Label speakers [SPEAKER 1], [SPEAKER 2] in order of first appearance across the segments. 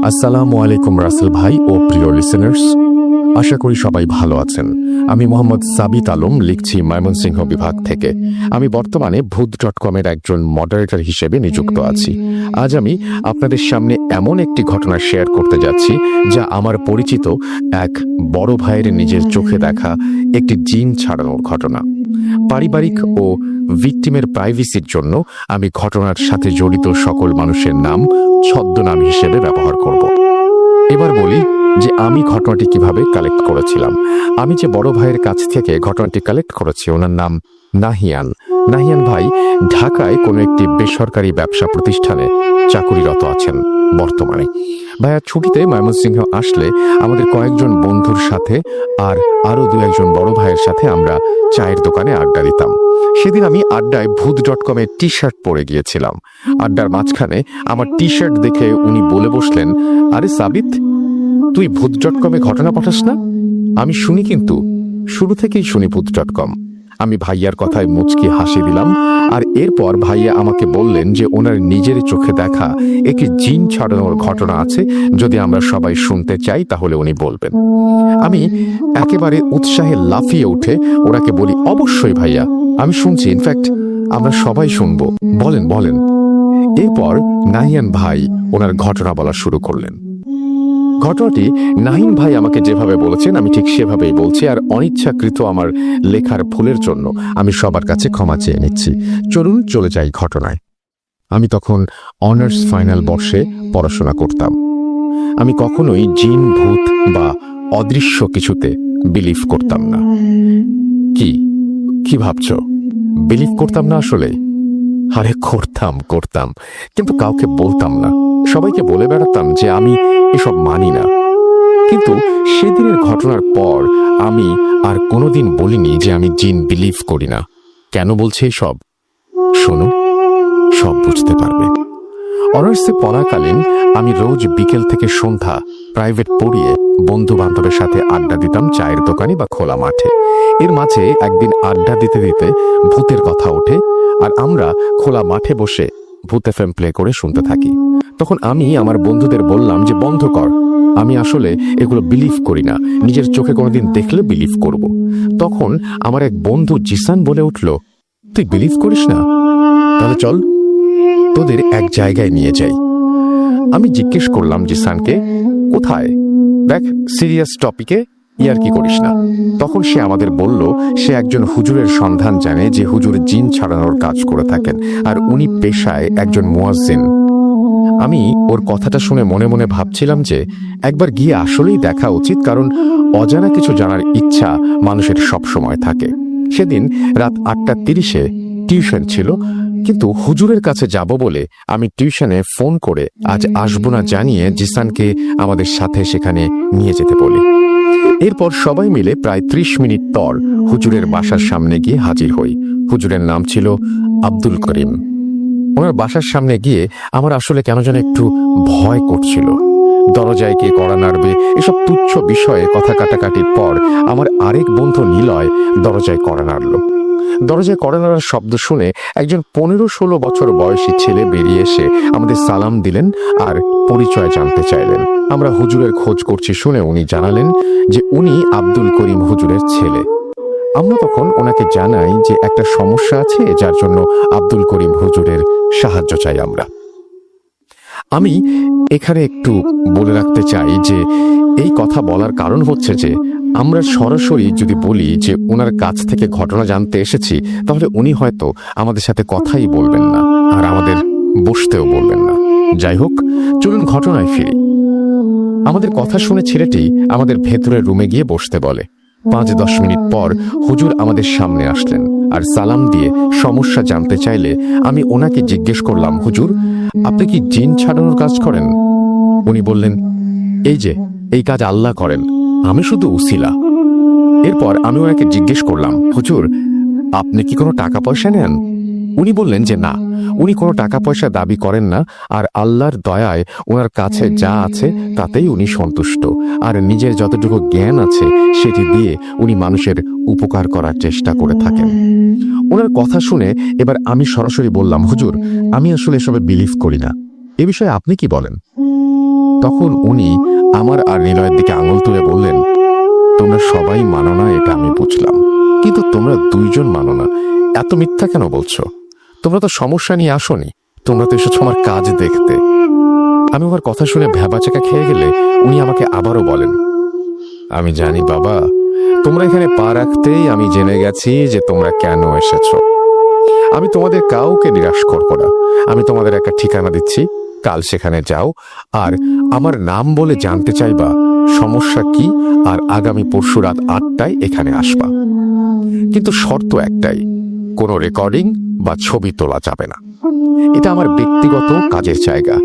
[SPEAKER 1] আসসালামু আলাইকুম রাসেল ভাই ও প্রিয় লিসেনার্স, আশা করি সবাই ভালো আছেন। আমি মোহাম্মদ সাবিত আলম, লিখছি ময়মনসিংহ বিভাগ থেকে। আমি বর্তমানে ভূত.com-এর একজন মডারেটর হিসেবে নিযুক্ত আছি। আজ আমি আপনাদের সামনে এমন একটি ঘটনা শেয়ার করতে যাচ্ছি যা আমার পরিচিত এক বড় ভাইয়ের নিজের চোখে দেখা একটি জিন ছাড়ানোর ঘটনা। পারিবারিক ও ভিকটিমের প্রাইভেসির জন্য আমি ঘটনার সাথে জড়িত সকল মানুষের নাম ছদ্মনাম হিসেবে ব্যবহার করব। এবার বলি যে আমি ঘটনাটি কিভাবে কালেক্ট করেছিলাম। আমি যে বড় ভাইয়ের কাছ থেকে ঘটনাটি কালেক্ট করেছি, ওনার নাম নাহিয়ান। নাহিয়ান ভাই ঢাকায় কোনো একটি বেসরকারি ব্যবসা প্রতিষ্ঠানে চাকুরিরত আছেন বর্তমানে। ভাইয়া ছুটিতে ময়মনসিংহ আসলে আমাদের কয়েকজন বন্ধুর সাথে আর আরো দু একজন বড় ভাইয়ের সাথে আমরা চায়ের দোকানে আড্ডা দিতাম। সেদিন আমি আড্ডায় ভূত.com-এর টি শার্ট পরে গিয়েছিলাম। আড্ডার মাঝখানে আমার টি শার্ট দেখে উনি বলে বসলেন, আরে সাবিত, তুই ভূত.com-এ ঘটনা পাঠাস না? আমি শুনি, কিন্তু শুরু থেকেই শুনি ভূত.com। আমি ভাইয়ার কথায় মুচকি হাসি দিলাম, আর এরপর ভাইয়া আমাকে বললেন যে ওনার নিজের চোখে দেখা একটি জিন ছাড়ানোর ঘটনা আছে, যদি আমরা সবাই শুনতে চাই তাহলে উনি বলবেন। আমি একেবারে উৎসাহে লাফিয়ে উঠে ওনাকে বলি, অবশ্যই ভাইয়া, আমি শুনছি, ইনফ্যাক্ট আমরা সবাই শুনবো, বলেন বলেন। এরপর নাহিয়ান ভাই ওনার ঘটনা বলা শুরু করলেন। ঘটনাটি নাহিন ভাই আমাকে যেভাবে বলেছেন আমি ঠিক সেভাবেই বলছি, আর অনিচ্ছাকৃত আমার লেখার ভুলের জন্য আমি সবার কাছে ক্ষমা চেয়ে নিচ্ছি। চলুন চলে যাই ঘটনায়। আমি তখন অনার্স ফাইনাল বর্ষে পড়াশোনা করতাম। আমি কখনোই জিন, ভূত বা অদৃশ্য কিছুতে বিলিভ করতাম না। কি ভাবছ? বিলিভ করতাম না আসলে? আরে করতাম, কিন্তু কাউকে বলতাম না। সবাইকে বলে বেড়াতাম যে আমি এসব মানি না। কিন্তু সেদিনের ঘটনার পর আমি আর কোনোদিন বলিনি যে আমি জিন বিলিভ করি না। কেন বলছি সব? শোনো, সব বুঝতে পারবে। অনার্সে পড়াকালীন আমি রোজ বিকেল থেকে সন্ধ্যা প্রাইভেট পড়িয়ে বন্ধু বান্ধবের সাথে আড্ডা দিতাম চায়ের দোকানে বা খোলা মাঠে। এর মাঝে একদিন আড্ডা দিতে দিতে ভূতের কথা ওঠে, আর আমরা খোলা মাঠে বসে ভূত এফএম প্লে করে শুনতে থাকি। তখন আমি আমার বন্ধুদের বললাম যে বন্ধ কর, আমি আসলে এগুলো বিলিভ করি না, নিজের চোখে কোনোদিন দেখলে বিলিভ করব। তখন আমার এক বন্ধু জিসান বলে উঠল, তুই বিলিভ করিস না? তাহলে চল তোদের এক জায়গায় নিয়ে যাই। আমি জিজ্ঞেস করলাম জিসানকে, কোথায়? দেখ, সিরিয়াস টপিকে ইয়ার্কি করিস না। তখন সে আমাদের বলল সে একজন হুজুরের সন্ধান জানে যে হুজুর জিন ছাড়ানোর কাজ করে থাকেন, আর উনি পেশায় একজন মুয়াজ্জিন। আমি ওর কথাটা শুনে মনে মনে ভাবছিলাম যে একবার গিয়ে আসলেই দেখা উচিত, কারণ অজানা কিছু জানার ইচ্ছা মানুষের সব সময় থাকে। সেদিন রাত 8:30-এ টিউশন ছিল, কিন্তু হুজুরের কাছে যাব বলে আমি টিউশনে ফোন করে আজ আসবো না জানিয়ে জিসানকে আমাদের সাথে সেখানে নিয়ে যেতে বলি। এরপর সবাই মিলে প্রায় 30 মিনিট পর হুজুরের বাসার সামনে গিয়ে হাজির হই। হুজুরের নাম ছিল আব্দুল করিম। ওনার বাসার সামনে গিয়ে আমার আসলে কেন যেন একটু ভয় করছিল। দরজায় কে কড়া নাড়বে, এসব তুচ্ছ বিষয়ে কথা কাটাকাটির পর আমার আরেক বন্ধু নিলয় দরজায় কড়া নাড়ল। দরজায় কড়া নাড়ার শব্দ শুনে একজন 15-16 বছর বয়সী ছেলে বেরিয়ে এসে আমাদের সালাম দিলেন আর পরিচয় জানতে চাইলেন। আমরা হুজুরের খোঁজ করছি শুনে উনি জানালেন যে উনি আব্দুল করিম হুজুরের ছেলে। আমরা তখন ওনাকে জানাই যে একটা সমস্যা আছে, যার জন্য আব্দুল করিম হুজুরের সাহায্য চাই আমরা। আমি এখানে একটু বলে রাখতে চাই যে এই কথা বলার কারণ হচ্ছে যে আমরা সরাসরি যদি বলি যে ওনার কাছ থেকে ঘটনা জানতে এসেছি, তাহলে উনি হয়তো আমাদের সাথে কথাই বলবেন না, আর আমাদের বসতেও বলবেন না। যাই হোক, চলুন ঘটনায় ফিরি। আমাদের কথা শুনে ছেলেটি আমাদের ভেতরের রুমে গিয়ে বসতে বলে। 5-10 মিনিট পর হুজুর আমাদের সামনে আসলেন আর সালাম দিয়ে সমস্যা জানতে চাইলে আমি ওনাকে জিজ্ঞেস করলাম, হুজুর, আপনি কি জিন ছাড়ানোর কাজ করেন? উনি বললেন, এই কাজ আল্লাহ করেন, আমি শুধু উসিলা। এরপর আমি ওনাকে জিজ্ঞেস করলাম, হুজুর, আপনি কি কোনো টাকা পয়সা নেন? উনি বললেন যে না, উনি কোনো টাকা পয়সা দাবি করেন না, আর আল্লাহর দয়ায় ওনার কাছে যা আছে তাতেই উনি সন্তুষ্ট, আর নিজের যতটুকু জ্ঞান আছে সেটি দিয়ে উনি মানুষের উপকার করার চেষ্টা করে থাকেন। ওনার কথা শুনে এবার আমি সরাসরি বললাম, হুজুর, আমি আসলে এসবে বিলিভ করি না, এ বিষয়ে আপনি কি বলেন? তখন উনি আমার আর নিলয়ের দিকে আঙুল তুলে বললেন, তোমরা সবাই মানো না এটা আমি বুঝলাম, কিন্তু তোমরা দুইজন মানো না, এত মিথ্যা কেন বলছো? তোমরা তো সমস্যা নিয়ে আসোনি, তোমরা তো এসেছো আমার কাজ দেখতে। আমি ওর কথা শুনে ভ্যাবাচাকা খেয়ে গেলে উনি আমাকে আবারও বলেন, আমি জানি বাবা, তোমরা এখানে পা রাখতেই আমি জেনে গেছি যে তোমরা কেন এসেছো। আমি তোমাদের কাউকে নিরাশ করবো না। আমি তোমাদের একটা ঠিকানা দিচ্ছি, কাল সেখানে যাও আর আমার নাম বলে জানতে চাইবা সমস্যা কি, আর আগামী পরশু রাত 8টায় এখানে আসবা। কিন্তু শর্ত একটাই, কোনো রেকর্ডিং বা ছবি তোলা যাবে না। এটা আমার ব্যক্তিগত কাজের জায়গা,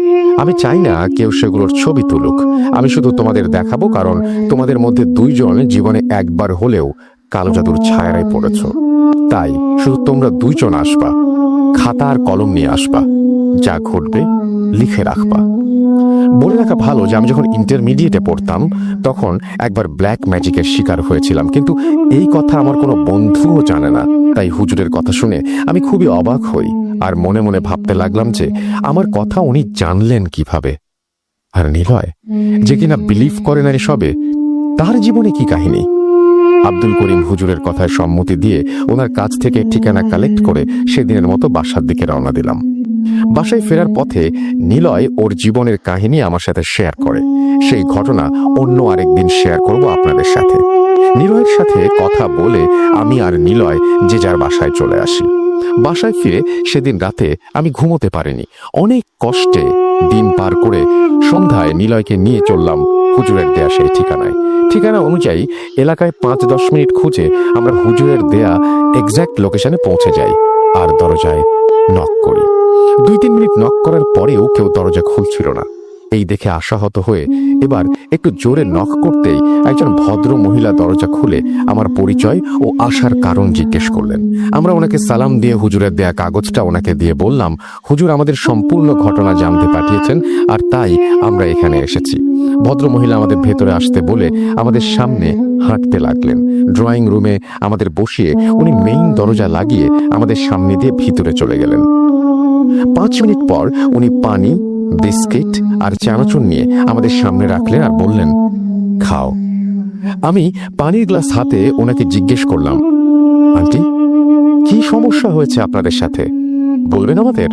[SPEAKER 1] আমি চাই না কেউ সেগুলোর ছবি তুলুক। আমি শুধু তোমাদের দেখাবো, কারণ তোমাদের মধ্যে দুইজন জীবনে একবার হলেও কালো জাদুর ছায়ায় পড়েছ। তাই শুধু তোমরা দুইজন আসবা, খাতা আর কলম নিয়ে আসবা, যা ঘটবে লিখে রাখবা। বলে রাখা ভালো যে আমি যখন ইন্টারমিডিয়েটে পড়তাম তখন একবার ব্ল্যাক ম্যাজিকের শিকার হয়েছিলাম, কিন্তু এই কথা আমার কোনো বন্ধুও জানে না। তাই হুজুরের কথা শুনে আমি খুবই অবাক হই আর মনে মনে ভাবতে লাগলাম যে আমার কথা উনি জানলেন কিভাবে। আর নিলয়, যে কিনা বিলিভ করে না এসবে, তার জীবনে কি কাহিনী? আব্দুল করিম হুজুরের কথায় সম্মতি দিয়ে ওনার কাছ থেকে ঠিকানা কালেক্ট করে সেদিনের মতো বাসার দিকে রওনা দিলাম। বাসায় ফেরার পথে নিলয় ওর জীবনের কাহিনী আমার সাথে শেয়ার করে। সেই ঘটনা অন্য আরেকদিন শেয়ার করব আপনাদের সাথে। নিলয়ের সাথে কথা বলে আমি আর নিলয় যে যার বাসায় চলে আসি। বাসায় ফিরে সেদিন রাতে আমি ঘুমোতে পারিনি। অনেক কষ্টে দিন পার করে সন্ধ্যায় নিলয়কে নিয়ে চললাম হুজুরের দেয়া সেই ঠিকানায়। ঠিকানা অনুযায়ী এলাকায় 5-10 মিনিট খুঁজে আমরা হুজুরের দেয়া এক্স্যাক্ট লোকেশনে পৌঁছে যাই আর দরজায় নক করি। 2-3 মিনিট নক করার পরেও কেউ দরজা খুলছিল না। এই দেখে আশাহত হয়ে এবার একটু জোরে নক করতেই একজন ভদ্র মহিলা দরজা খুলে আমার পরিচয় ও আসার কারণ জিজ্ঞেস করলেন। আমরা ওনাকে সালাম দিয়ে হুজুরের দেয়া কাগজটা ওনাকে দিয়ে বললাম, হুজুর আমাদের সম্পূর্ণ ঘটনা জানতে পাঠিয়েছেন আর তাই আমরা এখানে এসেছি। ভদ্র মহিলা আমাদের ভেতরে আসতে বলে আমাদের সামনে হাঁটতে লাগলেন। ড্রয়িং রুমে আমাদের বসিয়ে উনি মেইন দরজা লাগিয়ে আমাদের সামনে দিয়ে ভিতরে চলে গেলেন। 5 মিনিট পর উনি পানি, বিস্কিট আর চানাচুর নিয়ে আমাদের সামনে রাখলেন আর বললেন, খাও। আমি পানির গ্লাস হাতে ওনাকে জিজ্ঞেস করলাম, আন্টি কি সমস্যা হয়েছে আপনাদের সাথে, বলবেন আমাদের?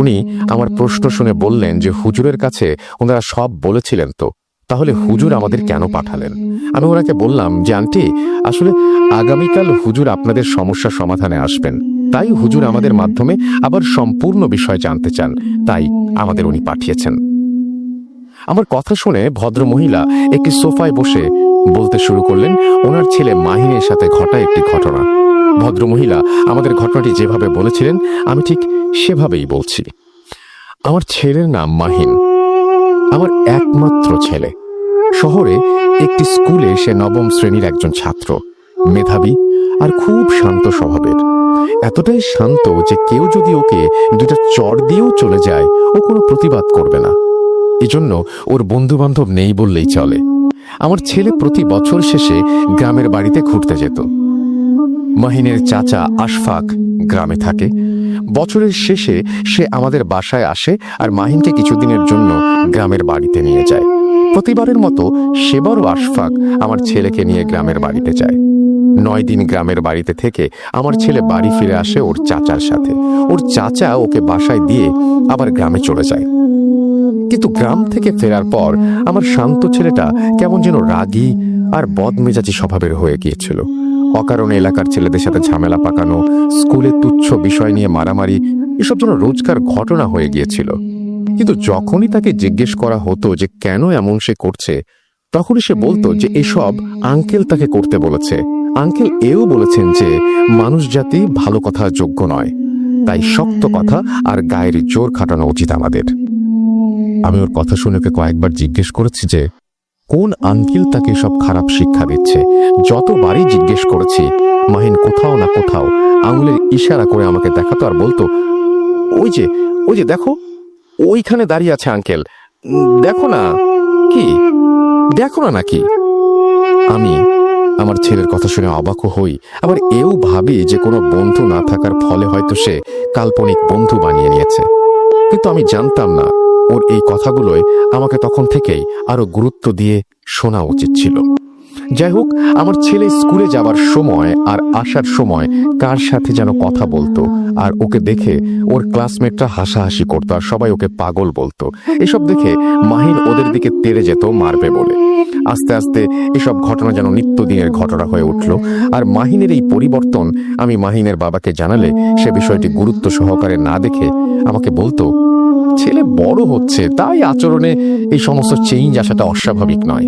[SPEAKER 1] উনি আমার প্রশ্ন শুনে বললেন যে হুজুরের কাছে ওনারা সব বলেছিলেন তো, তাহলে হুজুর আমাদের কেন পাঠালেন? আমি ওনাকে বললাম যে আন্টি, আসলে আগামীকাল হুজুর আপনাদের সমস্যা সমাধানে আসবেন, তাই হুজুর আমাদের মাধ্যমে আবার সম্পূর্ণ বিষয় জানতে চান, তাই আমাদের উনি পাঠিয়েছেন। আমার কথা শুনে ভদ্র মহিলা একটি সোফায় বসে বলতে শুরু করলেন ওনার ছেলে মাহিনের সাথে ঘটা একটি ঘটনা। ভদ্র মহিলা আমাদের ঘটনাটি যেভাবে বলেছিলেন আমি ঠিক সেভাবেই বলছি। আমার ছেলের নাম মাহিন, আমার একমাত্র ছেলে। শহরে একটি স্কুলে সে 9ম শ্রেণীর একজন ছাত্র, মেধাবী আর খুব শান্ত স্বভাবের। এতটাই শান্ত যে কেউ যদি ওকে 2টা চড় দিয়েও চলে যায় ও কোনো প্রতিবাদ করবে না। এজন্য ওর বন্ধু বান্ধব নেই বললেই চলে। আমার ছেলে প্রতি বছর শেষে গ্রামের বাড়িতে ঘুরতে যেত। মাহিনের চাচা আশফাক গ্রামে থাকে। বছরের শেষে সে আমাদের বাসায় আসে আর মাহিনকে কিছুদিনের জন্য গ্রামের বাড়িতে নিয়ে যায়। প্রতিবারের মতো সেবারও আশফাক আমার ছেলেকে নিয়ে গ্রামের বাড়িতে যায়। 9 দিন গ্রামের বাড়িতে থেকে আমার ছেলে বাড়ি ফিরে আসে ওর চাচার সাথে। ওর চাচা ওকে বাসায় দিয়ে আবার গ্রামে চলে যায়। কিন্তু গ্রাম থেকে ফেরার পর আমার শান্ত ছেলেটা কেমন যেন রাগী আর বদমেজাজি স্বভাবের হয়ে গিয়েছিল। অকারণে এলাকার ছেলেদের সাথে ঝামেলা পাকানো, স্কুলে তুচ্ছ বিষয় নিয়ে মারামারি, এসব যেন রোজকার ঘটনা হয়ে গিয়েছিল। কিন্তু যখনই তাকে জিজ্ঞেস করা হতো যে কেন এমন সে করছে, তখনই সে বলতো যে এসব আঙ্কেল তাকে করতে বলেছে। আঙ্কেল এও বলেছেন যে মানুষ জাতি ভালো কথা যোগ্য নয়, তাই শক্ত কথা আর গায়ের জোর খাটানো উচিত আমাদের। আমি ওর কথা শুনে ওকে কয়েকবার জিজ্ঞেস করেছি যে কোন আঙ্কেল তাকে সব খারাপ শিক্ষা দিচ্ছে। যতবারই জিজ্ঞেস করেছি মাহিন কোথাও না কোথাও আঙুলের ইশারা করে আমাকে দেখাতো আর বলতো, ওই যে দেখো, ওইখানে দাঁড়িয়ে আছে আঙ্কেল, দেখো না। কি দেখো না নাকি? আমি আমার ছেলের কথা শুনে অবাক হই, আবার এও ভাবি যে কোনো বন্ধু না থাকার ফলে হয়তো সে কাল্পনিক বন্ধু বানিয়ে নিয়েছে। কিন্তু আমি জানতাম না ও ওর এই কথাগুলোয় আমাকে তখন থেকেই আরো গুরুত্ব দিয়ে শোনা উচিত ছিল। যাই হোক, আমার ছেলে স্কুলে যাবার সময় আর আসার সময় কার সাথে যেন কথা বলতো, আর ওকে দেখে ওর ক্লাসমেটরা হাসাহাসি করতো আর সবাই ওকে পাগল বলতো। এসব দেখে মাহিন ওদের দিকে তেড়ে যেত মারবে বলে। আস্তে আস্তে এসব ঘটনা যেন নিত্যদিনের ঘটনা হয়ে উঠল। আর মাহিনের এই পরিবর্তন আমি মাহিনের বাবাকে জানালে সে বিষয়টি গুরুত্ব সহকারে না দেখে আমাকে বলতো, ছেলে বড় হচ্ছে, তাই আচরণে এই সমস্ত চেঞ্জ আসাটা অস্বাভাবিক নয়।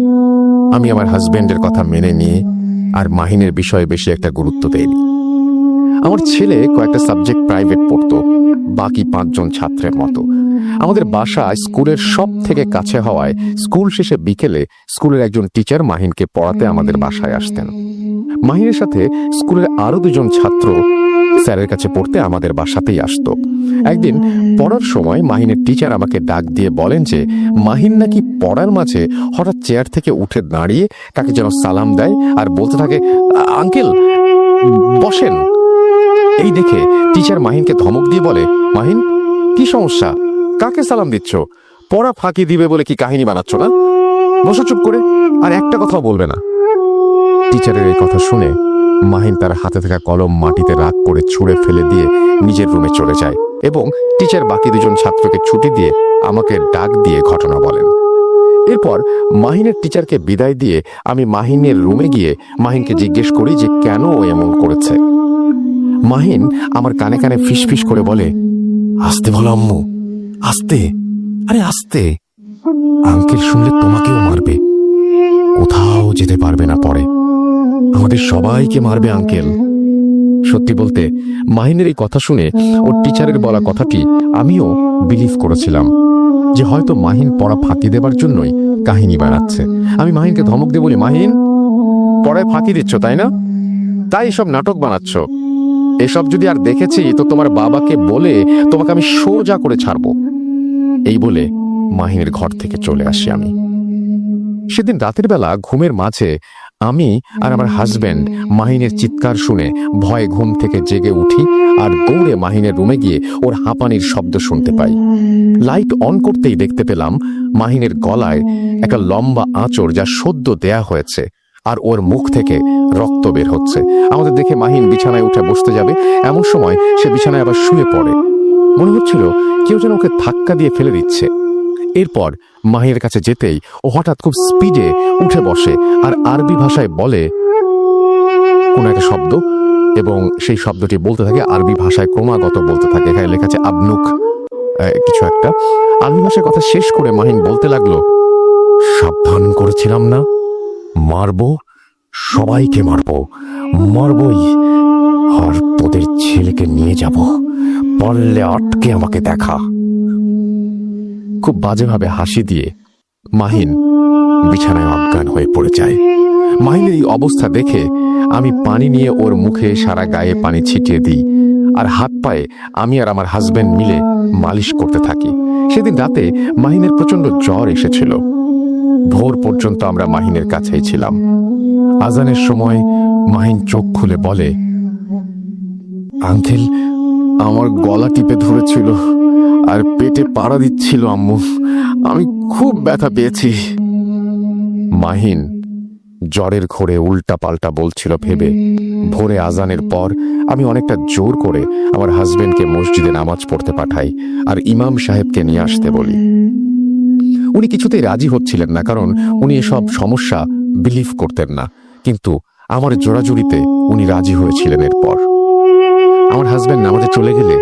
[SPEAKER 1] আমি আমার হাজবেন্ডের কথা মেনে নিয়ে আর মাহিনের বিষয়ে বেশি একটা গুরুত্ব দেইনি। আমার ছেলে কয়েকটা সাবজেক্ট প্রাইভেট পড়তো, বাকি 5 জন ছাত্রের মতো। আমাদের বাসা স্কুলের সব থেকে কাছে হওয়ায় স্কুল শেষে বিকেলে স্কুলের একজন টিচার মাহিনকে পড়াতে আমাদের বাসায় আসতেন। মাহিনের সাথে স্কুলের আরো 2 জন ছাত্র স্যারের কাছে পড়তে আমাদের বাসাতেই আসতো। একদিন পড়ার সময় মাহিনের টিচার আমাকে ডাক দিয়ে বলেন যে মাহিন নাকি পড়ার মাঝে হঠাৎ চেয়ার থেকে উঠে দাঁড়িয়ে কাকে যেন সালাম দেয় আর বলতে থাকে, আঙ্কেল বসেন। এই দেখে টিচার মাহিনকে ধমক দিয়ে বলে, মাহিন কি সমস্যা, কাকে সালাম দিচ্ছ? পড়া ফাঁকি দিবে বলে কি কাহিনী বানাচ্ছ না? বসো চুপ করে, আর একটা কথাও বলবে না। টিচারের এই কথা শুনে মাহিন তার হাতে থাকা কলম মাটিতে রাগ করে ছুঁড়ে ফেলে দিয়ে নিজের রুমে চলে যায় এবং টিচার বাকি 2 জন ছাত্রকে ছুটি দিয়ে আমাকে ডাক দিয়ে ঘটনা বলেন। এরপর মাহিনের টিচারকে বিদায় দিয়ে আমি মাহিনের রুমে গিয়ে মাহিনকে জিজ্ঞেস করি যে কেন ও এমন করেছে। মাহিন আমার কানে কানে ফিসফিস করে বলে, আস্তে বলো আম্মু, আস্তে, আরে আস্তে, আঙ্কেল শুনলে তোমাকেও মারবে, কোথাও যেতে পারবে না, পরে আমাদের সবাইকে মারবে আঙ্কেল। সত্যি বলতে মাহিনের এই কথা শুনে ওর টিচারের বলা কথাটি আমিও বিলিভ করেছিলাম যে হয়তো মাহিন পড়া ফাঁকি দেবার জন্যই কাহিনী বানাচ্ছে। আমি মাহিনকে ধমক দিয়ে বলি, মাহিন পড়ায় ফাঁকি দিচ্ছ তাই না? তাই এসব নাটক বানাচ্ছ? এসব যদি আর দেখেছি তো তোমার বাবাকে বলে তোমাকে আমি সোজা করে ছাড়বো। এই বলে মাহিনের ঘর থেকে চলে আসি আমি। সেদিন রাতের বেলা ঘুমের মাঝে আমি আর আমার হাজবেন্ড মাহিনের চিৎকার শুনে ভয়ে ঘুম থেকে জেগে উঠি আর দৌড়ে মাহিনের রুমে গিয়ে ওর হাঁপানির শব্দ শুনতে পাই। লাইট অন করতেই দেখতে পেলাম মাহিনের গলায় একটা লম্বা আঁচড় যা সদ্য দেয়া হয়েছে, আর ওর মুখ থেকে রক্ত বের হচ্ছে। আমাদের দেখে মাহিন বিছানায় উঠে বসতে যাবে, এমন সময় সে বিছানায় আবার শুয়ে পড়ে। মনে হচ্ছিল কেউ যেন ওকে ধাক্কা দিয়ে ফেলে দিচ্ছে। এরপর মাহিনের কাছে যেতেই ও হঠাৎ খুব স্পিডে উঠে বসে আর আরবি ভাষায় বলে কোন একটা শব্দ, এবং সেই শব্দটি বলতে থাকে আরবি ভাষায়, ক্রমাগত বলতে থাকে। এখানে লেখা আছে আবনুক কিছু একটা। আরবি ভাষায় কথা শেষ করে মাহিন বলতে লাগলো, সাবধান করেছিলাম না, মারবো, সবাইকে মারবো, মারবই, আর তোদের ছেলেকে নিয়ে যাব, পারলে আটকে আমাকে দেখা। খুব বাজেভাবে হাসি দিয়ে মাহিন বিছানায় অজ্ঞান হয়ে পড়ে যায়। মাহিনের এই অবস্থা দেখে আমি পানি নিয়ে ওর মুখে সারা গায়ে পানি ছিটিয়ে দিই আর হাত পায়ে আমি আর আমার হাজবেন্ড মিলে মালিশ করতে থাকি। সেদিন রাতে মাহিনের প্রচন্ড জ্বর এসেছিল। ভোর পর্যন্ত আমরা মাহিনের কাছেই ছিলাম। আজানের সময় মাহিন চোখ খুলে বলে, আঙ্কেল আমার গলা টিপে ধরেছিল আর পেটে পাড়া দিচ্ছিল আম্মু, আমি খুব ব্যথা পেয়েছি। মাহিন জ্বরের ঘোরে উল্টা পাল্টা বলছিল ভেবে ভোরে আজানের পর আমি অনেকটা জোর করে আমার হাজবেন্ডকে মসজিদে নামাজ পড়তে পাঠাই আর ইমাম সাহেবকে নিয়ে আসতে বলি। উনি কিছুতেই রাজি হচ্ছিলেন না, কারণ উনি এসব সমস্যা বিলিভ করতেন না, কিন্তু আমার জোরাজুরিতে উনি রাজি হয়েছিলেন। এরপর আমার হাজবেন্ড নামাজে চলে গেলে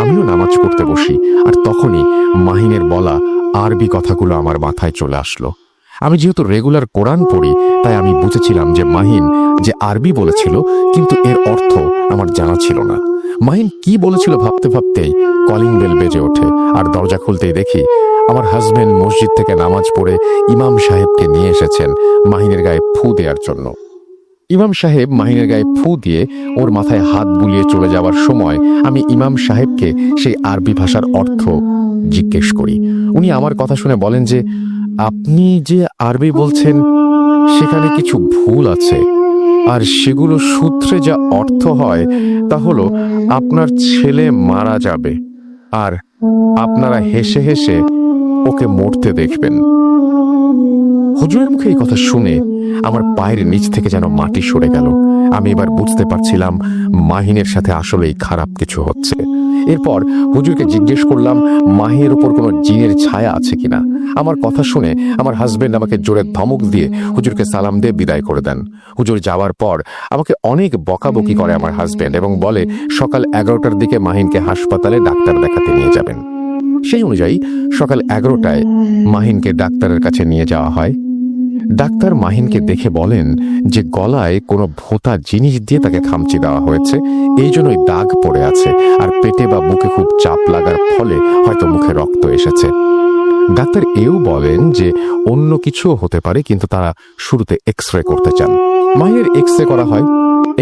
[SPEAKER 1] আমিও নামাজ পড়তে বসি, আর তখনই মাহিনের বলা আরবি কথাগুলো আমার মাথায় চলে আসলো। আমি যেহেতু রেগুলার কোরআন পড়ি, তাই আমি বুঝেছিলাম যে মাহিন যে আরবি বলেছিল, কিন্তু এর অর্থ আমার জানা ছিল না। মাহিন কি বলেছিল ভাবতে ভাবতেই কলিং বেল বেজে ওঠে, আর দরজা খুলতেই দেখি আমার হাজবেন্ড মসজিদ থেকে নামাজ পড়ে ইমাম সাহেবকে নিয়ে এসেছেন মাহিনের গায়ে ফু দেওয়ার জন্য। ইমাম সাহেব মাহিনের গায়ে ফু দিয়ে ওর মাথায় হাত বুলিয়ে চলে যাওয়ার সময় আমি ইমাম সাহেবকে সেই আরবি ভাষার অর্থ জিজ্ঞেস করি। উনি আমার কথা শুনে বলেন যে আপনি যে আরবি বলছেন সেখানে কিছু ভুল আছে, আর সেগুলো সূত্রে যা অর্থ হয় তা হলো আপনার ছেলে মারা যাবে, আর আপনারা হেসে হেসে ওকে মরতে দেখবেন। হুজুরের মুখে এই কথা শুনে আমার পায়ের নিচ থেকে যেন মাটি সরে গেল। আমি এবার বুঝতে পারছিলাম মাহিনের সাথে আসলেই খারাপ কিছু হচ্ছে। এরপর হুজুরকে জিজ্ঞেস করলাম মাহিনের উপর কোনো জিনের ছায়া আছে কিনা। আমার কথা শুনে আমার হাজবেন্ড আমাকে জোরে ধমক দিয়ে হুজুরকে সালাম দিয়ে বিদায় করে দেন। হুজুর যাওয়ার পর আমাকে অনেক বকাবকি করে আমার হাজবেন্ড এবং বলে সকাল 11টার দিকে মাহিনকে হাসপাতালে ডাক্তার দেখাতে নিয়ে যাবেন। সেই অনুযায়ী সকাল 11টায় মাহিনকে ডাক্তারের কাছে নিয়ে যাওয়া হয়। ডাক্তার মাহিনকে দেখে বলেন যে গলায় কোনো ভোঁতা জিনিস দিয়ে তাকে খামচি দেওয়া হয়েছে, এই জন্যই দাগ পড়ে আছে, আর পেটে বা বুকে খুব চাপ লাগার ফলে হয়তো মুখে রক্ত এসেছে। ডাক্তার এও বলেন যে অন্য কিছুও হতে পারে, কিন্তু তারা শুরুতে এক্স-রে করতে চান। মাহিনের এক্স-রে করা হয়।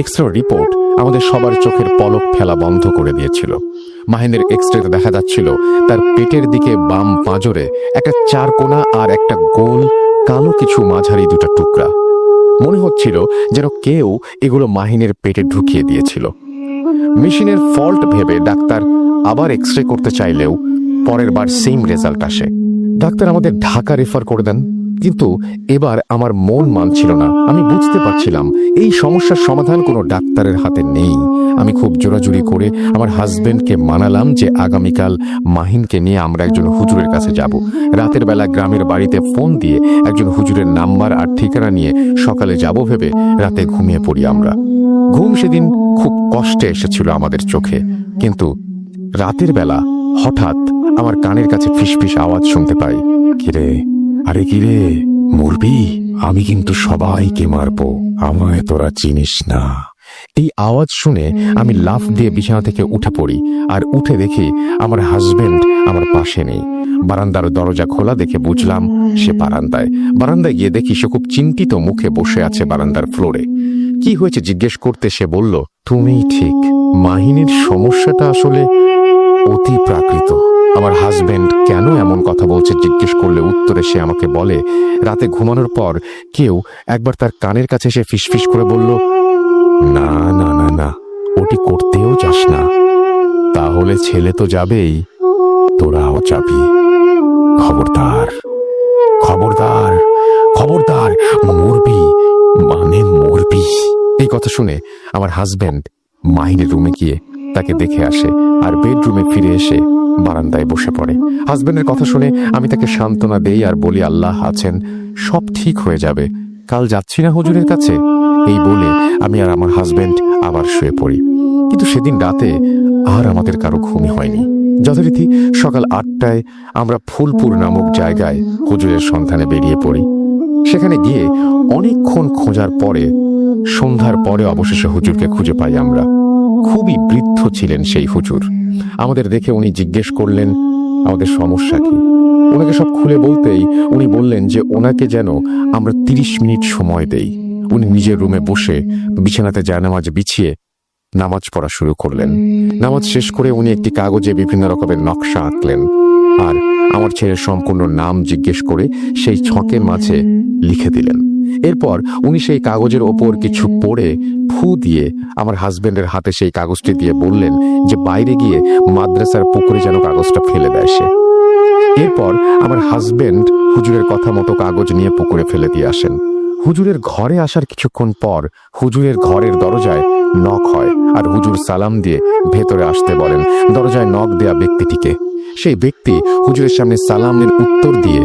[SPEAKER 1] এক্স-রে রিপোর্ট আমাদের সবার চোখের পলক ফেলা বন্ধ করে দিয়েছিল। মাহিনের এক্স-রেতে দেখা যাচ্ছিল তার পেটের দিকে বাম পাঁজরে একটা চারকোনা আর একটা গোল কালো কিছু মাঝারি দুটো টুকরা। মনে হচ্ছিল যেন কেউ এগুলো মাহিনের পেটে ঢুকিয়ে দিয়েছিল। মেশিনের ফল্ট ভেবে ডাক্তার আবার এক্স-রে করতে চাইলেও পরের বার সেম রেজাল্ট আসে। ডাক্তার আমাদের ঢাকা রেফার করে দেন, কিন্তু এবার আমার মন মানছিল না। আমি বুঝতে পারছিলাম এই সমস্যার সমাধান কোনো ডাক্তারের হাতে নেই। আমি খুব জোরাজুরি করে আমার হাজবেন্ডকে মানালাম যে আগামীকাল মাহিনকে নিয়ে আমরা একজন হুজুরের কাছে যাব। রাতের বেলা গ্রামের বাড়িতে ফোন দিয়ে একজন হুজুরের নাম্বার আর ঠিকানা নিয়ে সকালে যাব ভেবে রাতে ঘুমিয়ে পড়ি আমরা। ঘুম সেদিন খুব কষ্টে এসেছিল আমাদের চোখে, কিন্তু রাতের বেলা হঠাৎ আমার কানের কাছে ফিসফিস আওয়াজ শুনতে পাই। কিরে, আরে কিরে, মরবি? আমি কিন্তু সবাইকে মারবো, আমায় তোরা চিনিস না। এই আওয়াজ শুনে আমি লাফ দিয়ে বিছানা থেকে উঠে পড়ি, আর উঠে দেখি আমার হাজবেন্ড আমার পাশে নেই। বারান্দার দরজা খোলা দেখে বুঝলাম সে বারান্দায়। বারান্দায় গিয়ে দেখি সে খুব চিন্তিত মুখে বসে আছে বারান্দার ফ্লোরে। কি হয়েছে জিজ্ঞেস করতে সে বলল, তুমিই ঠিক, মাহিনীর সমস্যাটা আসলে অতি প্রাকৃত। আমার হাজবেন্ড কেন এমন কথা বলছে জিজ্ঞেস করলে উত্তরে সে আমাকে বলে, রাতে ঘুমানোর পর কেউ একবার তার কানের কাছে এসে ফিসফিস করে বলল, না না না না, ওটি করতেও যাস না, তাহলে ছেলে তো যাবেই, তোরাও যাবি। খবরদার, খবরদার, খবরদার, মরবি মানে মরবি। এই কথা শুনে আমার হাজবেন্ড মাহিনের রুমে গিয়ে তাকে দেখে আসে, আর বেডরুমে ফিরে এসে বারান্দায় বসে পড়ে। হাজবেন্ডের কথা শুনে আমি তাকে সান্ত্বনা দেই আর বলি, আল্লাহ আছেন, সব ঠিক হয়ে যাবে, কাল যাচ্ছি না হুজুরের কাছে। এই বলে আমি আর আমার হাজবেন্ড আবার শুয়ে পড়ি। কিন্তু সেদিন রাতে আর আমাদের কারো ঘুমই হয়নি। যথারীতি সকাল 8টায় আমরা ফুলপুর নামক জায়গায় হুজুরের সন্ধানে বেরিয়ে পড়ি। সেখানে গিয়ে অনেকক্ষণ খোঁজার পরে সন্ধ্যার পরে অবশেষে হুজুরকে খুঁজে পাই আমরা। খুবই বৃদ্ধ ছিলেন সেই হুজুর। আমাদের দেখে উনি জিজ্ঞেস করলেন আমাদের সমস্যা কি। ওনাকে সব খুলে বলতেই উনি বললেন যে ওনাকে যেন আমরা 30 মিনিট সময় দেই। উনি নিজের রুমে বসে বিছানাতে জায়নামাজ বিছিয়ে নামাজ পড়া শুরু করলেন। নামাজ শেষ করে উনি একটি কাগজে বিভিন্ন রকমের নকশা আঁকলেন, আর আমার ছেলের সম্পূর্ণ নাম জিজ্ঞেস করে সেই ছকের মাঝে লিখে দিলেন। এরপর উনি সেই কাগজের ওপর কিছু পড়ে ফু দিয়ে আমার হাজবেন্ডের হাতে সেই কাগজটি দিয়ে বললেন যে বাইরে গিয়ে মাদ্রাসার পুকুরে যেন কাগজটা ফেলে দেয় সে। এরপর আমার হাজবেন্ড হুজুরের কথা মতো কাগজ নিয়ে পুকুরে ফেলে দিয়ে আসেন। হুজুরের ঘরে আসার কিছুক্ষণ পর হুজুরের ঘরের দরজায় নক হয়, আর হুজুর সালাম দিয়ে ভেতরে আসতে বলেন। দরজায় নক দেয়া ব্যক্তিটিকে, সেই ব্যক্তি হুজুরের সামনে সালামের উত্তর দিয়ে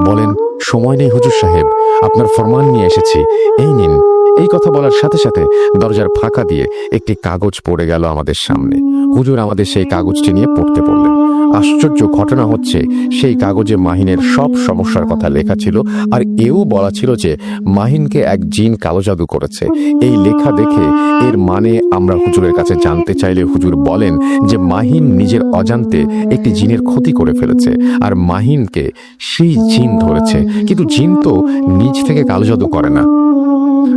[SPEAKER 1] বলেন, সময় নেই হুজুর সাহেব, আপনার ফরমান নিয়ে এসেছি, এই নিন। এই কথা বলার সাথে সাথে দরজার ফাঁকা দিয়ে একটি কাগজ পড়ে গেল আমাদের সামনে। হুজুর আমাদের সেই কাগজটি নিয়ে পড়তে বললেন। আশ্চর্য ঘটনা হচ্ছে, সেই কাগজে মাহিনের সব সমস্যার কথা লেখা ছিল, আর এও বলা ছিল যে মাহিনকে এক জিন কালো জাদু করেছে। এই লেখা দেখে এর মানে আমরা হুজুরের কাছে জানতে চাইলে হুজুর বলেন যে মাহিন নিজের অজান্তে একটি জিনের ক্ষতি করে ফেলেছে, আর মাহিনকে সেই জিন ধরেছে। কিন্তু জিন তো নিজ থেকে কালো জাদু করে না।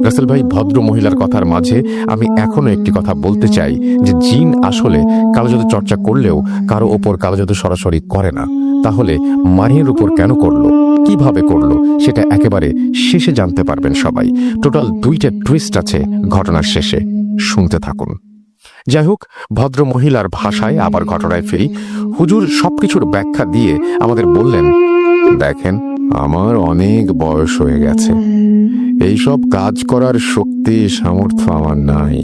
[SPEAKER 1] রাসেল ভাই, ভদ্র মহিলার কথার মাঝে আমি এখনো একটি কথা বলতে চাই যে জিন আসলে কালো জাদু চর্চা করলেও কারো ওপর কালো জাদু সরাসরি করে না। তাহলে মাহিনের উপর কেন করলো, কিভাবে করলো, সেটা একেবারে শেষে জানতে পারবেন সবাই। টোটাল 2টা টুইস্ট আছে ঘটনার শেষে, শুনতে থাকুন। যাই হোক, ভদ্র মহিলার ভাষায় আবার ঘটনায় ফিরি। হুজুর সবকিছুর ব্যাখ্যা দিয়ে আমাদের বললেন, দেখেন, আমার অনেক বয়স হয়ে গেছে, এইসব কাজ করার শক্তি সামর্থ্য আমার নাই।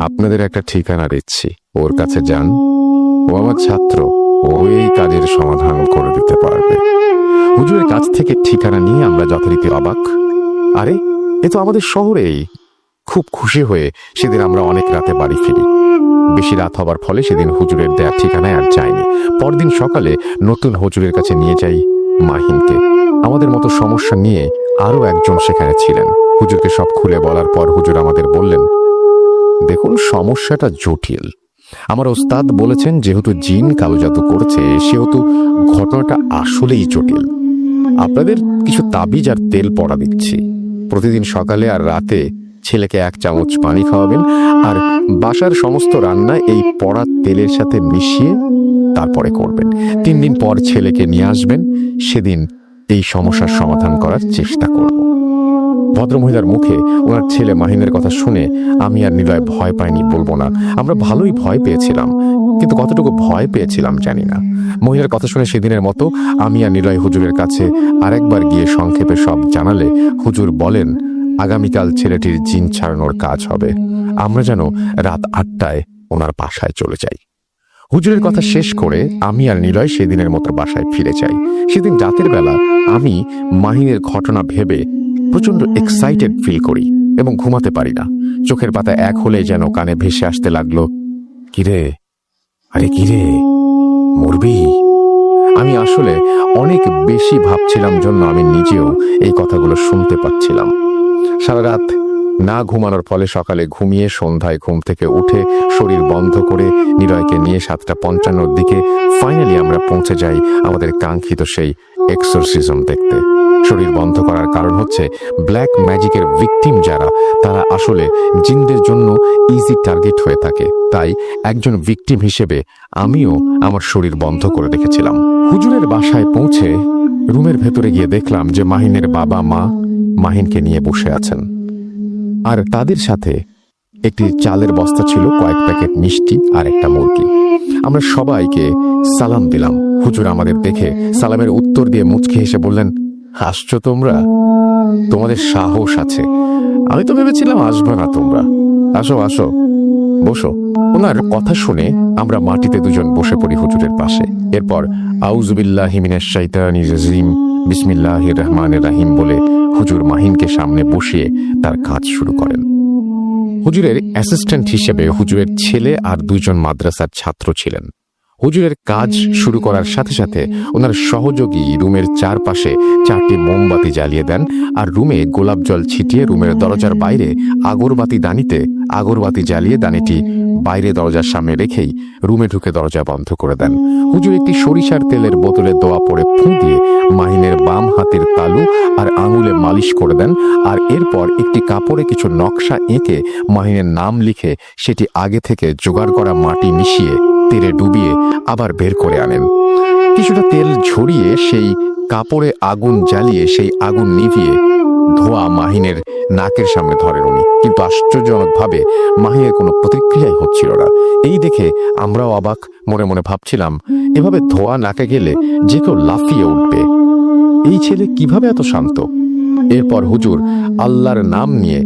[SPEAKER 1] আপনাদের একটা ঠিকানা দিচ্ছি, ওর কাছে যান, ও আমার ছাত্র, ও এই কাজের সমাধান করে দিতে পারবে। হুজুরের কাছ থেকে ঠিকানা নিয়ে আমরা যথারীতি অবাক। আরে, এ তো আমাদের শহরেই। খুব খুশি হয়ে সেদিন আমরা অনেক রাতে বাড়ি ফিরি। বেশি রাত হবার ফলে সেদিন হুজুরের দেয়া ঠিকানায় আর যাইনি। পরদিন সকালে নতুন হুজুরের কাছে নিয়ে যাই মাহিনকে। আমাদের মতো সমস্যা নিয়ে আরো একজন সেখানে ছিলেন। হুজুরকে সব খুলে বলার পর হুজুর আমাদের বললেন, দেখুন, সমস্যাটা জটিল। আমার ওস্তাদ বলেছেন যেহেতু জিন কালো জাদু করছে, সেহেতু ঘটনাটা আসলেই জটিল। আপনাদের কিছু তাবিজ আর তেল পড়া দিচ্ছি। প্রতিদিন সকালে আর রাতে ছেলেকে 1 চামচ পানি খাওয়াবেন, আর বাসার সমস্ত রান্না এই পড়া তেলের সাথে মিশিয়ে তারপরে করবেন। 3 দিন পর ছেলেকে নিয়ে আসবেন, সেদিন এই সমস্যার সমাধান করার চেষ্টা করব। ভদ্রমহিলার মুখে ওনার ছেলে মাহিনের কথা শুনে আমি আর নিলয় ভয় পাইনি বলবো না, আমরা ভালোই ভয় পেয়েছিলাম, কিন্তু কতটুকু ভয় পেয়েছিলাম জানি না। মহিলার কথা শুনে সেদিনের মতো আমি আর নিলয় হুজুরের কাছে আরেকবার গিয়ে সংক্ষেপে সব জানালে হুজুর বলেন, আগামীকাল ছেলেটির জিন ছাড়ানোর কাজ হবে। আমরা যেন রাত 8টায় ওনার বাসায় চলে যাই। হুজুরের কথা শেষ করে আমি আর নিলয় সেদিনের মতো বাসায় ফিরে যাই। সেদিন রাতের বেলা আমি মাহিনের ঘটনা ভেবে প্রচন্ড এক্সাইটেড ফিল করি এবং ঘুমাতে পারি না। চোখের পাতা এক হলে যেন কানে ভেসে আসতে লাগলো, কিরে, আরে কিরে, মরবি? আমি আসলে অনেক বেশি ভাবছিলাম জন্য আমি নিজেও এই কথাগুলো শুনতে পাচ্ছিলাম। সারা রাত না ঘুমানোর ফলে সকালে ঘুমিয়ে সন্ধ্যায় ঘুম থেকে উঠে শরীর বন্ধ করে নিলয়কে নিয়ে 7:55 দিকে ফাইনালি আমরা পৌঁছে যাই আমাদের কাঙ্ক্ষিত সেই এক্সোরসিজম দেখতে। শরীর বন্ধ করার কারণ হচ্ছে ব্ল্যাক ম্যাজিকের ভিকটিম যারা, তারা আসলে জিনদের জন্য ইজি টার্গেট হয়ে থাকে। তাই একজন ভিকটিম হিসেবে আমিও আমার শরীর বন্ধ করে রেখেছিলাম। হুজুরের বাসায় পৌঁছে রুমের ভেতরে গিয়ে দেখলাম যে মাহিনের বাবা মা মাহিনকে নিয়ে বসে আছেন, আর তাদের সাথে একটি চালের বস্তা ছিল, কয়েক প্যাকেট মিষ্টি আর একটা মুরগি। আমরা সবাইকে সালাম দিলাম। হুজুর আমাদের দেখে সালামের উত্তর দিয়ে মুচকি হেসে বললেন, হাসছো তোমরা? তোমাদের সাহস আছে, আমি তো ভেবেছিলাম আসবে না তোমরা। আসো আসো, বসো। ওনার কথা শুনে আমরা মাটিতে দুজন বসে পড়ি হুজুরের পাশে। এরপর আউযুবিল্লাহি মিনাশ শাইতানির রাজিম, বিসমিল্লাহির রহমানির রহিম বলে হুজুর মাহিনকে সামনে বসিয়ে তার কাজ শুরু করেন। হুজুরের অ্যাসিস্ট্যান্ট হিসেবে হুজুরের ছেলে আর 2 জন মাদ্রাসার ছাত্র ছিলেন। হুজুরের কাজ শুরু করার সাথে সাথে ওনার সহযোগী রুমের চারপাশে 4টি মোমবাতি জ্বালিয়ে দেন, আর রুমে গোলাপ জল ছিটিয়ে রুমের দরজার বাইরে আগরবাতি দানিতে আগরবাতি জ্বালিয়ে দানিটি বাইরে দরজার সামনে রেখেই রুমে ঢুকে দরজা বন্ধ করে দেন। হুজুর একটি সরিষার তেলের বোতলে দোয়া পড়ে ফুঁ দিয়ে মাহিনের বাম হাতের তালু আর আঙুলে মালিশ করে দেন, আর এরপর একটি কাপড়ে কিছু নকশা এঁকে মাহিনের নাম লিখে সেটি আগে থেকে জোগাড় করা মাটি মিশিয়ে তেলে ডুবিয়ে আবার বের করে আনেন। কিছুটা তেল ঝরিয়ে সেই কাপড়ে আগুন জ্বালিয়ে সেই আগুন নিভিয়ে ধোয়া মাহিনের নাকের সামনে ধরেন উনি, কিন্তু আশ্চর্যজনকভাবে মাহিনের কোনো প্রতিক্রিয়াই হচ্ছিল না। এই দেখে আমরাও অবাক, মনে মনে ভাবছিলাম এভাবে ধোয়া নাকে গেলে যে কেউ লাফিয়ে উঠবে। এই ছেলে কিভাবে এত শান্ত? এরপর হুজুর আল্লাহর নাম নিয়ে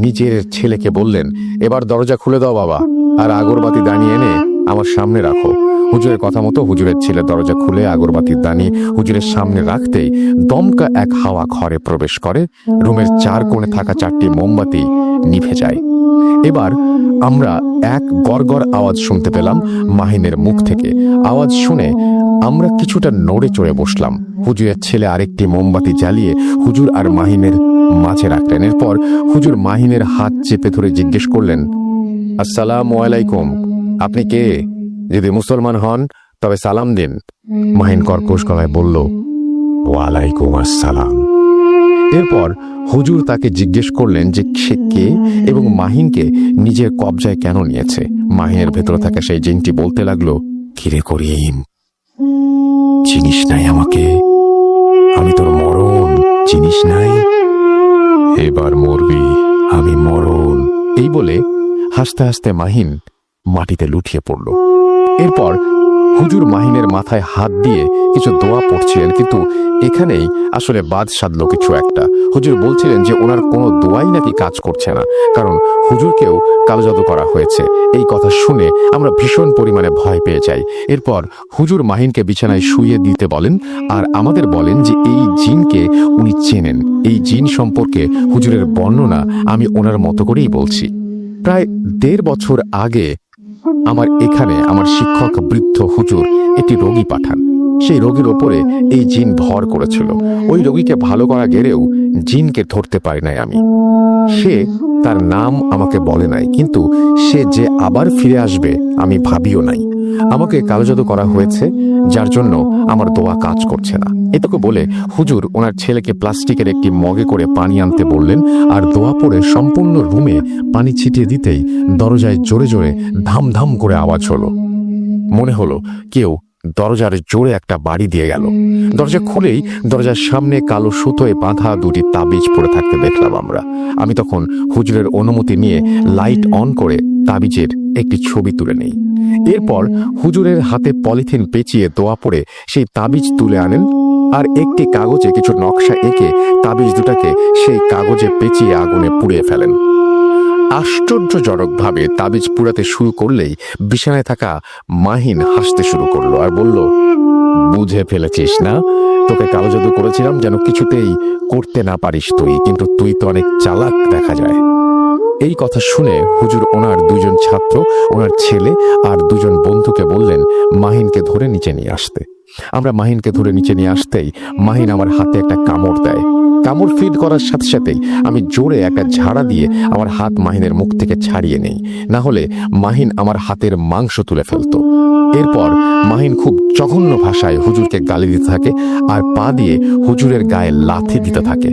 [SPEAKER 1] নিজের ছেলেকে বললেন, এবার দরজা খুলে দাও বাবা, আর আগরবাতি দানি এনে আমার সামনে রাখো। হুজুরের কথা মতো হুজুরের ছেলে দরজা খুলে আগরবাতির দানি হুজুরের সামনে রাখতেই দমকা এক হাওয়া ঘরে প্রবেশ করে। রুমের 4 কোণে থাকা 4টি মোমবাতি নিভে যায়। এবার আমরা এক গড়গড় আওয়াজ শুনতে পেলাম মাহিনের মুখ থেকে। আওয়াজ শুনে আমরা কিছুটা নড়ে চড়ে বসলাম। হুজুরের ছেলে আরেকটি মোমবাতি জ্বালিয়ে হুজুর আর মাহিনের মাঝে রাখলেন। এরপর হুজুর মাহিনের হাত চেপে ধরে জিজ্ঞেস করলেন, আসসালামু আলাইকুম, আপনি কে? যদি মুসলমান হন তবে সালাম দিন। মাহিন কর্কশ গলায় বলল, ওয়ালাইকুম আসসালাম। এরপর হুজুর তাকে জিজ্ঞেস করলেন যে সে কে এবং মাহিনকে নিজের কবজায় কেন নিয়েছে। মাহিনের ভেতরে থাকা সেই জিনটি বলতে লাগলো, কিরে করিম, চিনিস নাই আমাকে? আমি তোর মরণ, চিনিস নাই? এবার মরবি, আমি মরণ। এই বলে হাসতে হাসতে মাহিন মাটিতে লুটিয়ে পড়ল। এরপর হুজুর মাহিনের মাথায় হাত দিয়ে কিছু দোয়া পড়ছিলেন, কিন্তু এখানেই আসলে বাদ সাধলো কিছু একটা। হুজুর বলছিলেন যে ওনার কোনো দোয়াই নাকি কাজ করছে না, কারণ হুজুরকেও কালো জাদু করা হয়েছে। এই কথা শুনে আমরা ভীষণ পরিমাণে ভয় পেয়ে যাই। এরপর হুজুর মাহিনকে বিছানায় শুইয়ে দিতে বলেন আর আমাদের বলেন যে এই জিনকে উনি চেনেন। এই জিন সম্পর্কে হুজুরের বর্ণনা আমি ওনার মতো করেই বলছি। প্রায় 1.5 বছর আগে আমার এখানে আমার শিক্ষক বৃদ্ধ হুজুর একটি রোগী পাঠান। সেই রোগীর ওপরে এই জিন ভর করেছিল। ওই রোগীকে ভালো করা গেলেও জিনকে ধরতে পারি নাই আমি। সে তার নাম আমাকে বলে নাই, কিন্তু সে যে আবার ফিরে আসবে আমি ভাবিও নাই। আমাকে কালো জাদু করা হয়েছে, যার জন্য আমার দোয়া কাজ করছে না। এটুকু বলে হুজুর ওনার ছেলেকে প্লাস্টিকের একটি মগে করে পানি আনতে বললেন আর দোয়া পড়ে সম্পূর্ণ রুমে পানি ছিটিয়ে দিতেই দরজায় জোরে জোরে ধাম ধাম করে আওয়াজ হলো। মনে হলো কেউ দরজার জোরে একটা বাড়ি দিয়ে গেল। দরজা খুলেই দরজার সামনে কালো সুতোয় বাঁধা 2টি তাবিজ পড়ে থাকতে দেখলাম আমরা। আমি তখন হুজুরের অনুমতি নিয়ে লাইট অন করে তাবিজের একটি ছবি তুলে নেই। এরপর হুজুরের হাতে পলিথিন পেঁচিয়ে দোয়া পড়ে সেই তাবিজ তুলে আনেন আর একটি কাগজে কিছু নকশা এঁকে তাবিজ দুটাকে সেই কাগজে পেঁচিয়ে আগুনে পুড়িয়ে ফেলেন। আশ্চর্যজনকভাবে তাবিজ পুড়াতে শুরু করলেই বিছানায় থাকা মাহিন হাসতে শুরু করলো আর বলল, বুঝে ফেলেছিস না? তোকে কালো জাদু করেছিলাম যেন কিছুতেই করতে না পারিস তুই, কিন্তু তুই তো অনেক চালাক দেখা যায়। এই কথা শুনে হুজুর ওনার 2জন ছাত্র, ওনার ছেলে আর 2জন বন্ধুকে বললেন মাহিনকে ধরে নিচে নিয়ে আসতে। আমরা মাহিনকে ধরে নিচে নিয়ে আসতেই মাহিন আমার হাতে একটা কামড় দেয়। কামড় ফিট করার সাথে সাথেই আমি জোরে একটা ঝাড়া দিয়ে আমার হাত মাহিনের মুখ থেকে ছাড়িয়ে নেই, না হলে মাহিন আমার হাতের মাংস তুলে ফেলতো। এরপর মাহিন খুব জঘন্য ভাষায় হুজুরকে গালি দিতে থাকে আর পা দিয়ে হুজুরের গায়ে লাথি দিতে থাকে।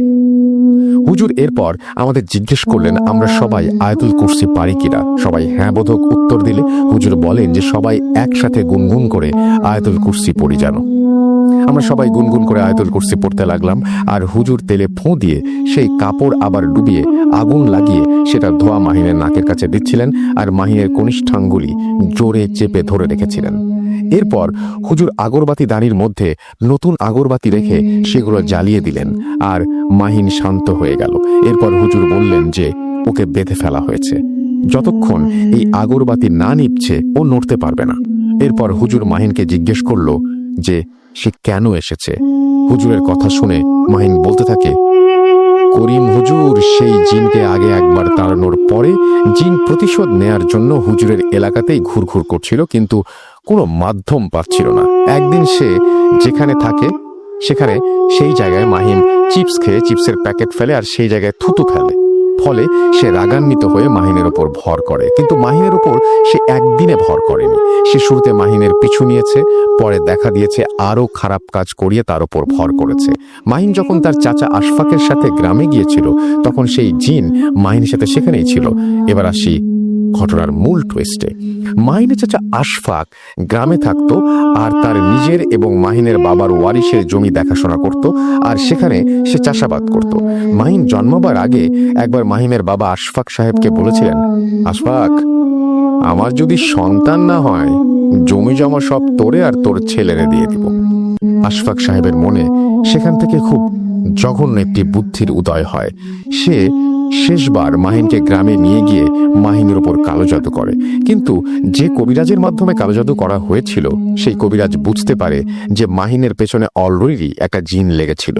[SPEAKER 1] হুজুর এরপর আমাদের জিজ্ঞেস করলেন আমরা সবাই আয়াতুল কুরসি পারি কিনা। সবাই হ্যাঁ বোধক উত্তর দিলে হুজুর বলেন যে সবাই একসাথে গুনগুন করে আয়াতুল কুরসি পড়ি জানো। আমরা সবাই গুনগুন করে আয়াতুল কুরসি পড়তে লাগলাম আর হুজুর তেলে ফোঁ দিয়ে সেই কাপড় আবার ডুবিয়ে আগুন লাগিয়ে সেটা ধোয়া মাহিনের নাকের কাছে দিচ্ছিলেন আর মাহিনের কনিষ্ঠাঙ্গুলি জোরে চেপে ধরে রেখেছিলেন। এরপর হুজুর আগরবাতি দানির মধ্যে নতুন আগরবাতি রেখে সেগুলো জ্বালিয়ে দিলেন আর মাহিন শান্ত হয়ে গেল। এরপর হুজুর বললেন যে ওকে বেঁধে ফেলা হয়েছে, যতক্ষণ এই আগরবাতি না নিভছে ও নড়তে পারবে না। এরপর হুজুর মাহিনকে জিজ্ঞেস করলো যে সে কেন এসেছে। হুজুরের কথা শুনে মাহিন বলতে থাকে, করিম হুজুর সেই জিনকে আগে একবার তাড়ানোর পরে জিন প্রতিশোধ নেয়ার জন্য হুজুরের এলাকাতেই ঘুরঘুর করছিল, কিন্তু কোনো মাধ্যম পাচ্ছিল না। একদিন সে যেখানে থাকে সেখানে সেই জায়গায় মাহিন চিপস খেয়ে চিপসের প্যাকেট ফেলে আর সেই জায়গায় থুতু ফেলে। ফলে সে রাগান্বিত হয়ে মাহিনের ওপর ভর করে, কিন্তু মাহিনের ওপর সে একদিনে ভর করেনি। সে শুরুতে মাহিনের পিছু নিয়েছে, পরে দেখা দিয়েছে আরো খারাপ কাজ করিয়ে তার ওপর ভর করেছে। মাহিন যখন তার চাচা আশফাকের সাথে গ্রামে গিয়েছিল তখন সেই জিন মাহিনের সাথে সেখানেই ছিল। এবার আসি ঘটনার মূল টুইস্টে। মাহিনের চাচা আশফাক গ্রামে থাকতো আর তার নিজের এবং মাহিনের বাবার ওয়ারিশের জমি দেখাশোনা করত আর সেখানে সে চাষাবাদ করত। মাহিন জন্মাবার আগে একবার মাহিনের বাবা আশফাক সাহেবকে বলেছিলেন, আশফাক, আমার যদি সন্তান না হয় জমি জমা সব তোরে আর তোর ছেলেরে দিয়ে দিব। আশফাক সাহেবের মনে সেখান থেকে খুব জঘন্য একটি বুদ্ধির উদয় হয়। সে শেষবার মাহিনকে গ্রামে নিয়ে গিয়ে মাহিনের ওপর কালো জাদু করে, কিন্তু যে কবিরাজের মাধ্যমে কালো জাদু করা হয়েছিল সেই কবিরাজ বুঝতে পারে যে মাহিনের পেছনে অলরেডি একটা জিন লেগেছিল।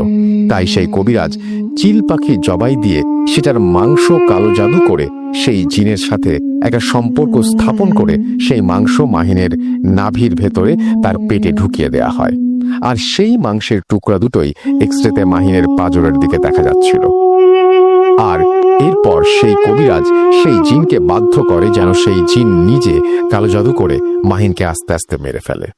[SPEAKER 1] তাই সেই কবিরাজ চিল পাখি জবাই দিয়ে সেটার মাংস কালো জাদু করে সেই জিনের সাথে একটা সম্পর্ক স্থাপন করে সেই মাংস মাহিনের নাভির ভেতরে তার পেটে ঢুকিয়ে দেয়া হয়। আর সেই মাংসের টুকরা দুটোই এক্সরেতে মাহিনের পাঁজরের দিকে দেখা যাচ্ছিল। আর এরপর সেই কবিরাজ সেই জিনকে বাধ্য করে যেন সেই জিন নিজে কালো জাদু করে মাহিনকে আস্তে আস্তে মেরে ফেলে।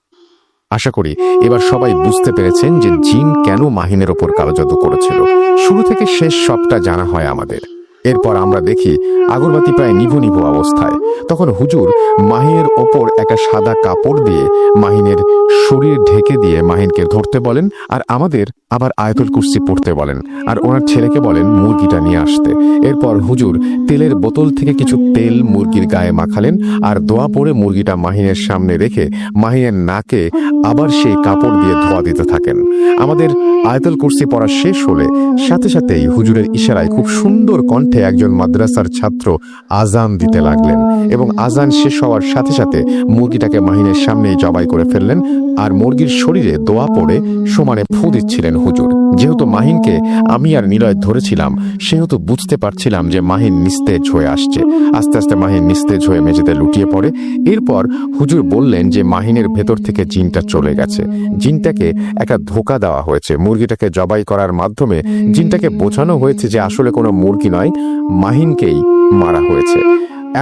[SPEAKER 1] আশা করি এবার সবাই বুঝতে পেরেছেন যে জিন কেন মাহিনের ওপর কালো জাদু করেছিল। শুরু থেকে শেষ সবটা জানা হয় আমাদের। এরপর আমরা দেখি আগরবাতি প্রায় নিভু নিভু অবস্থায়। তখন হুজুর মাহিনের ওপর একটা সাদা কাপড় দিয়ে মাহিনের শরীর ঢেকে দিয়ে মাহিনকে ধরতে বলেন আর আমাদের আবার আয়াতুল কুরসি পড়তে বলেন আর ওনার ছেলেকে বলেন মুরগিটা নিয়ে আসতে। এরপর হুজুর তেলের বোতল থেকে কিছু তেল মুরগির গায়ে মাখালেন আর দোয়া পড়ে মুরগিটা মাহিনের সামনে রেখে মাহিনের নাকে আবার সেই কাপড় দিয়ে ধোয়া দিতে থাকেন। আমাদের আয়াতুল কুরসি পড়া শেষ হলে সাথে সাথেই হুজুরের ইশারায় খুব সুন্দর কণ্ঠে একজন মাদ্রাসার ছাত্র আজান দিতে লাগলেন এবং আজান শেষ হওয়ার সাথে সাথে মুরগিটাকে মাহিনের সামনেই জবাই করে ফেললেন আর মুরগির শরীরে দোয়া পড়ে সমানে ফু দিচ্ছিলেন হুজুর। যেহেতু মাহিনকে আমি আর নিলয় ধরেছিলাম সেহেতু বুঝতে পারছিলাম যে মাহিন নিস্তেজ হয়ে আসছে। আস্তে আস্তে মাহিন নিস্তেজ হয়ে মেঝেতে লুটিয়ে পড়ে। এরপর হুজুর বললেন যে মাহিনের ভেতর থেকে জিনটা চলে গেছে, জিনটাকে একটা ধোঁকা দেওয়া হয়েছে। মুরগিটাকে জবাই করার মাধ্যমে জিনটাকে বোঝানো হয়েছে যে আসলে কোনো মুরগি নয়, মাহিনকেই মারা হয়েছে।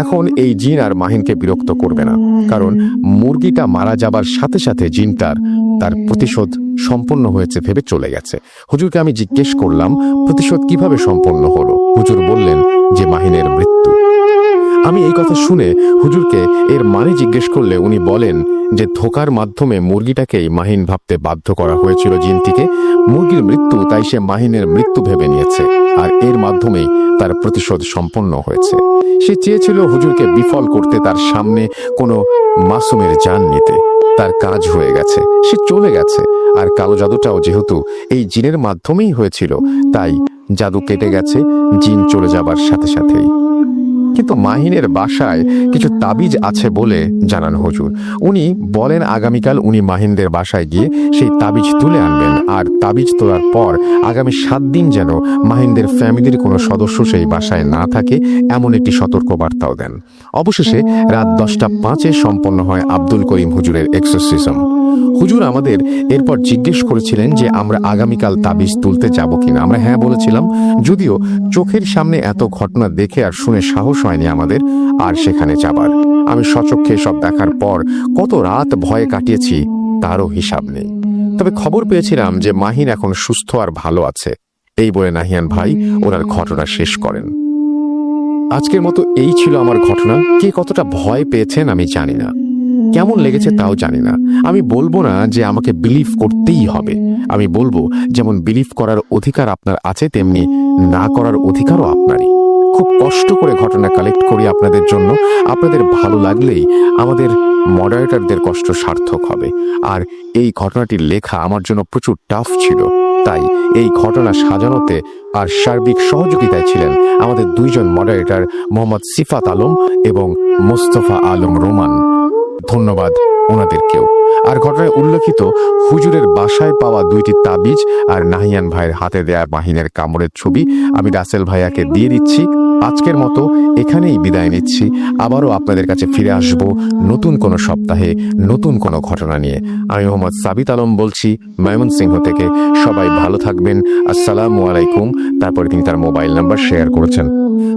[SPEAKER 1] এখন এই জিন আর মাহিনকে বিরক্ত করবে না, কারণ মুরগিটা মারা যাবার সাথে সাথে জিনটার তার প্রতিশোধ সম্পন্ন হয়েছে ভেবে চলে গেছে। হুজুরকে আমি জিজ্ঞেস করলাম প্রতিশোধ কিভাবে সম্পন্ন হলো। হুজুর বললেন যে মাহিনের মৃত্যু। আমি এই কথা শুনে হুজুরকে এর মানে জিজ্ঞেস করলে উনি বলেন যে ধোঁকার মাধ্যমে মুরগিটাকেই মাহিন ভাবতে বাধ্য করা হয়েছিল জিনটিকে। মুরগির মৃত্যু তাই সে মাহিনের মৃত্যু ভেবে নিয়েছে আর এর মাধ্যমেই তার প্রতিশোধ সম্পন্ন হয়েছে। সে চেয়েছিল হুজুরকে বিফল করতে, তার সামনে কোনো মাসুমের জান নিতে। তার কাজ হয়ে গেছে, সে চলে গেছে। আর কালো জাদুটাও যেহেতু এই জিনের মাধ্যমেই হয়েছিল তাই জাদু কেটে গেছে জিন চলে যাবার সাথে সাথেই। কিন্তু মাহিনের বাসায় কিছু তাবিজ আছে বলে জানান হুজুর। উনি বলেন আগামীকাল উনি মাহিনদের বাসায় গিয়ে সেই তাবিজ তুলে আনবেন আর তাবিজ তোলার পর আগামী 7 দিন যেন মাহিনদের ফ্যামিলির কোনো সদস্য সেই বাসায় না থাকে এমন একটি সতর্কবার্তাও দেন। অবশেষে রাত 10:05 সম্পন্ন হয় আব্দুল করিম হুজুরের এক্সোরসিজম। হুজুর আমাদের এরপর জিজ্ঞেস করেছিলেন যে আমরা আগামীকাল তাবিজ তুলতে যাব কিনা। আমরা হ্যাঁ বলেছিলাম, যদিও চোখের সামনে এত ঘটনা দেখে আর শুনে সাহস হয়নি আমাদের আর সেখানে যাবার। আমি সচক্ষে সব দেখার পর কত রাত ভয়ে কাটিয়েছি তারও হিসাব নেই। তবে খবর পেয়েছিলাম যে মাহিন এখন সুস্থ আর ভালো আছে। এই বলে নাহিয়ান ভাই ওনার ঘটনা শেষ করেন। আজকের মতো এই ছিল আমার ঘটনা। কে কতটা ভয় পেয়েছেন আমি জানি না, কেমন লেগেছে তাও জানি না। আমি বলবো না যে আমাকে বিলিভ করতেই হবে, আমি বলবো যেমন বিলিভ করার অধিকার আপনার আছে তেমনি না করার অধিকারও আপনারই। খুব কষ্ট করে ঘটনা কালেক্ট করি আপনাদের জন্য। আপনাদের ভালো লাগলেই আমাদের মডারেটরদের কষ্ট সার্থক হবে। আর এই ঘটনাটির লেখা আমার জন্য প্রচুর টাফ ছিল, তাই এই ঘটনা সাজানোতে আর সার্বিক সহযোগিতায় ছিলেন আমাদের 2 জন মডারেটর, মোহাম্মদ সিফাত আলম এবং মোস্তফা আলম রোমান। ধন্যবাদ ওনাদেরকেও। আর ঘটনায় উল্লেখিত হুজুরের বাসায় পাওয়া 2টি তাবিজ আর নাহিয়ান ভাইয়ের হাতে দেয়া মাহিনের কামড়ের ছবি আমি রাসেল ভাইয়াকে দিয়ে দিচ্ছি। আজকের মতো এখানেই বিদায় নিচ্ছি। আবারও আপনাদের কাছে ফিরে আসব নতুন কোনো সপ্তাহে নতুন কোনো ঘটনা নিয়ে। আমি মোহাম্মদ সাবিত আলম বলছি ময়মনসিংহ থেকে। সবাই ভালো থাকবেন। আসসালামু আলাইকুম। তারপরে তিনি তার মোবাইল নাম্বার শেয়ার করেছেন।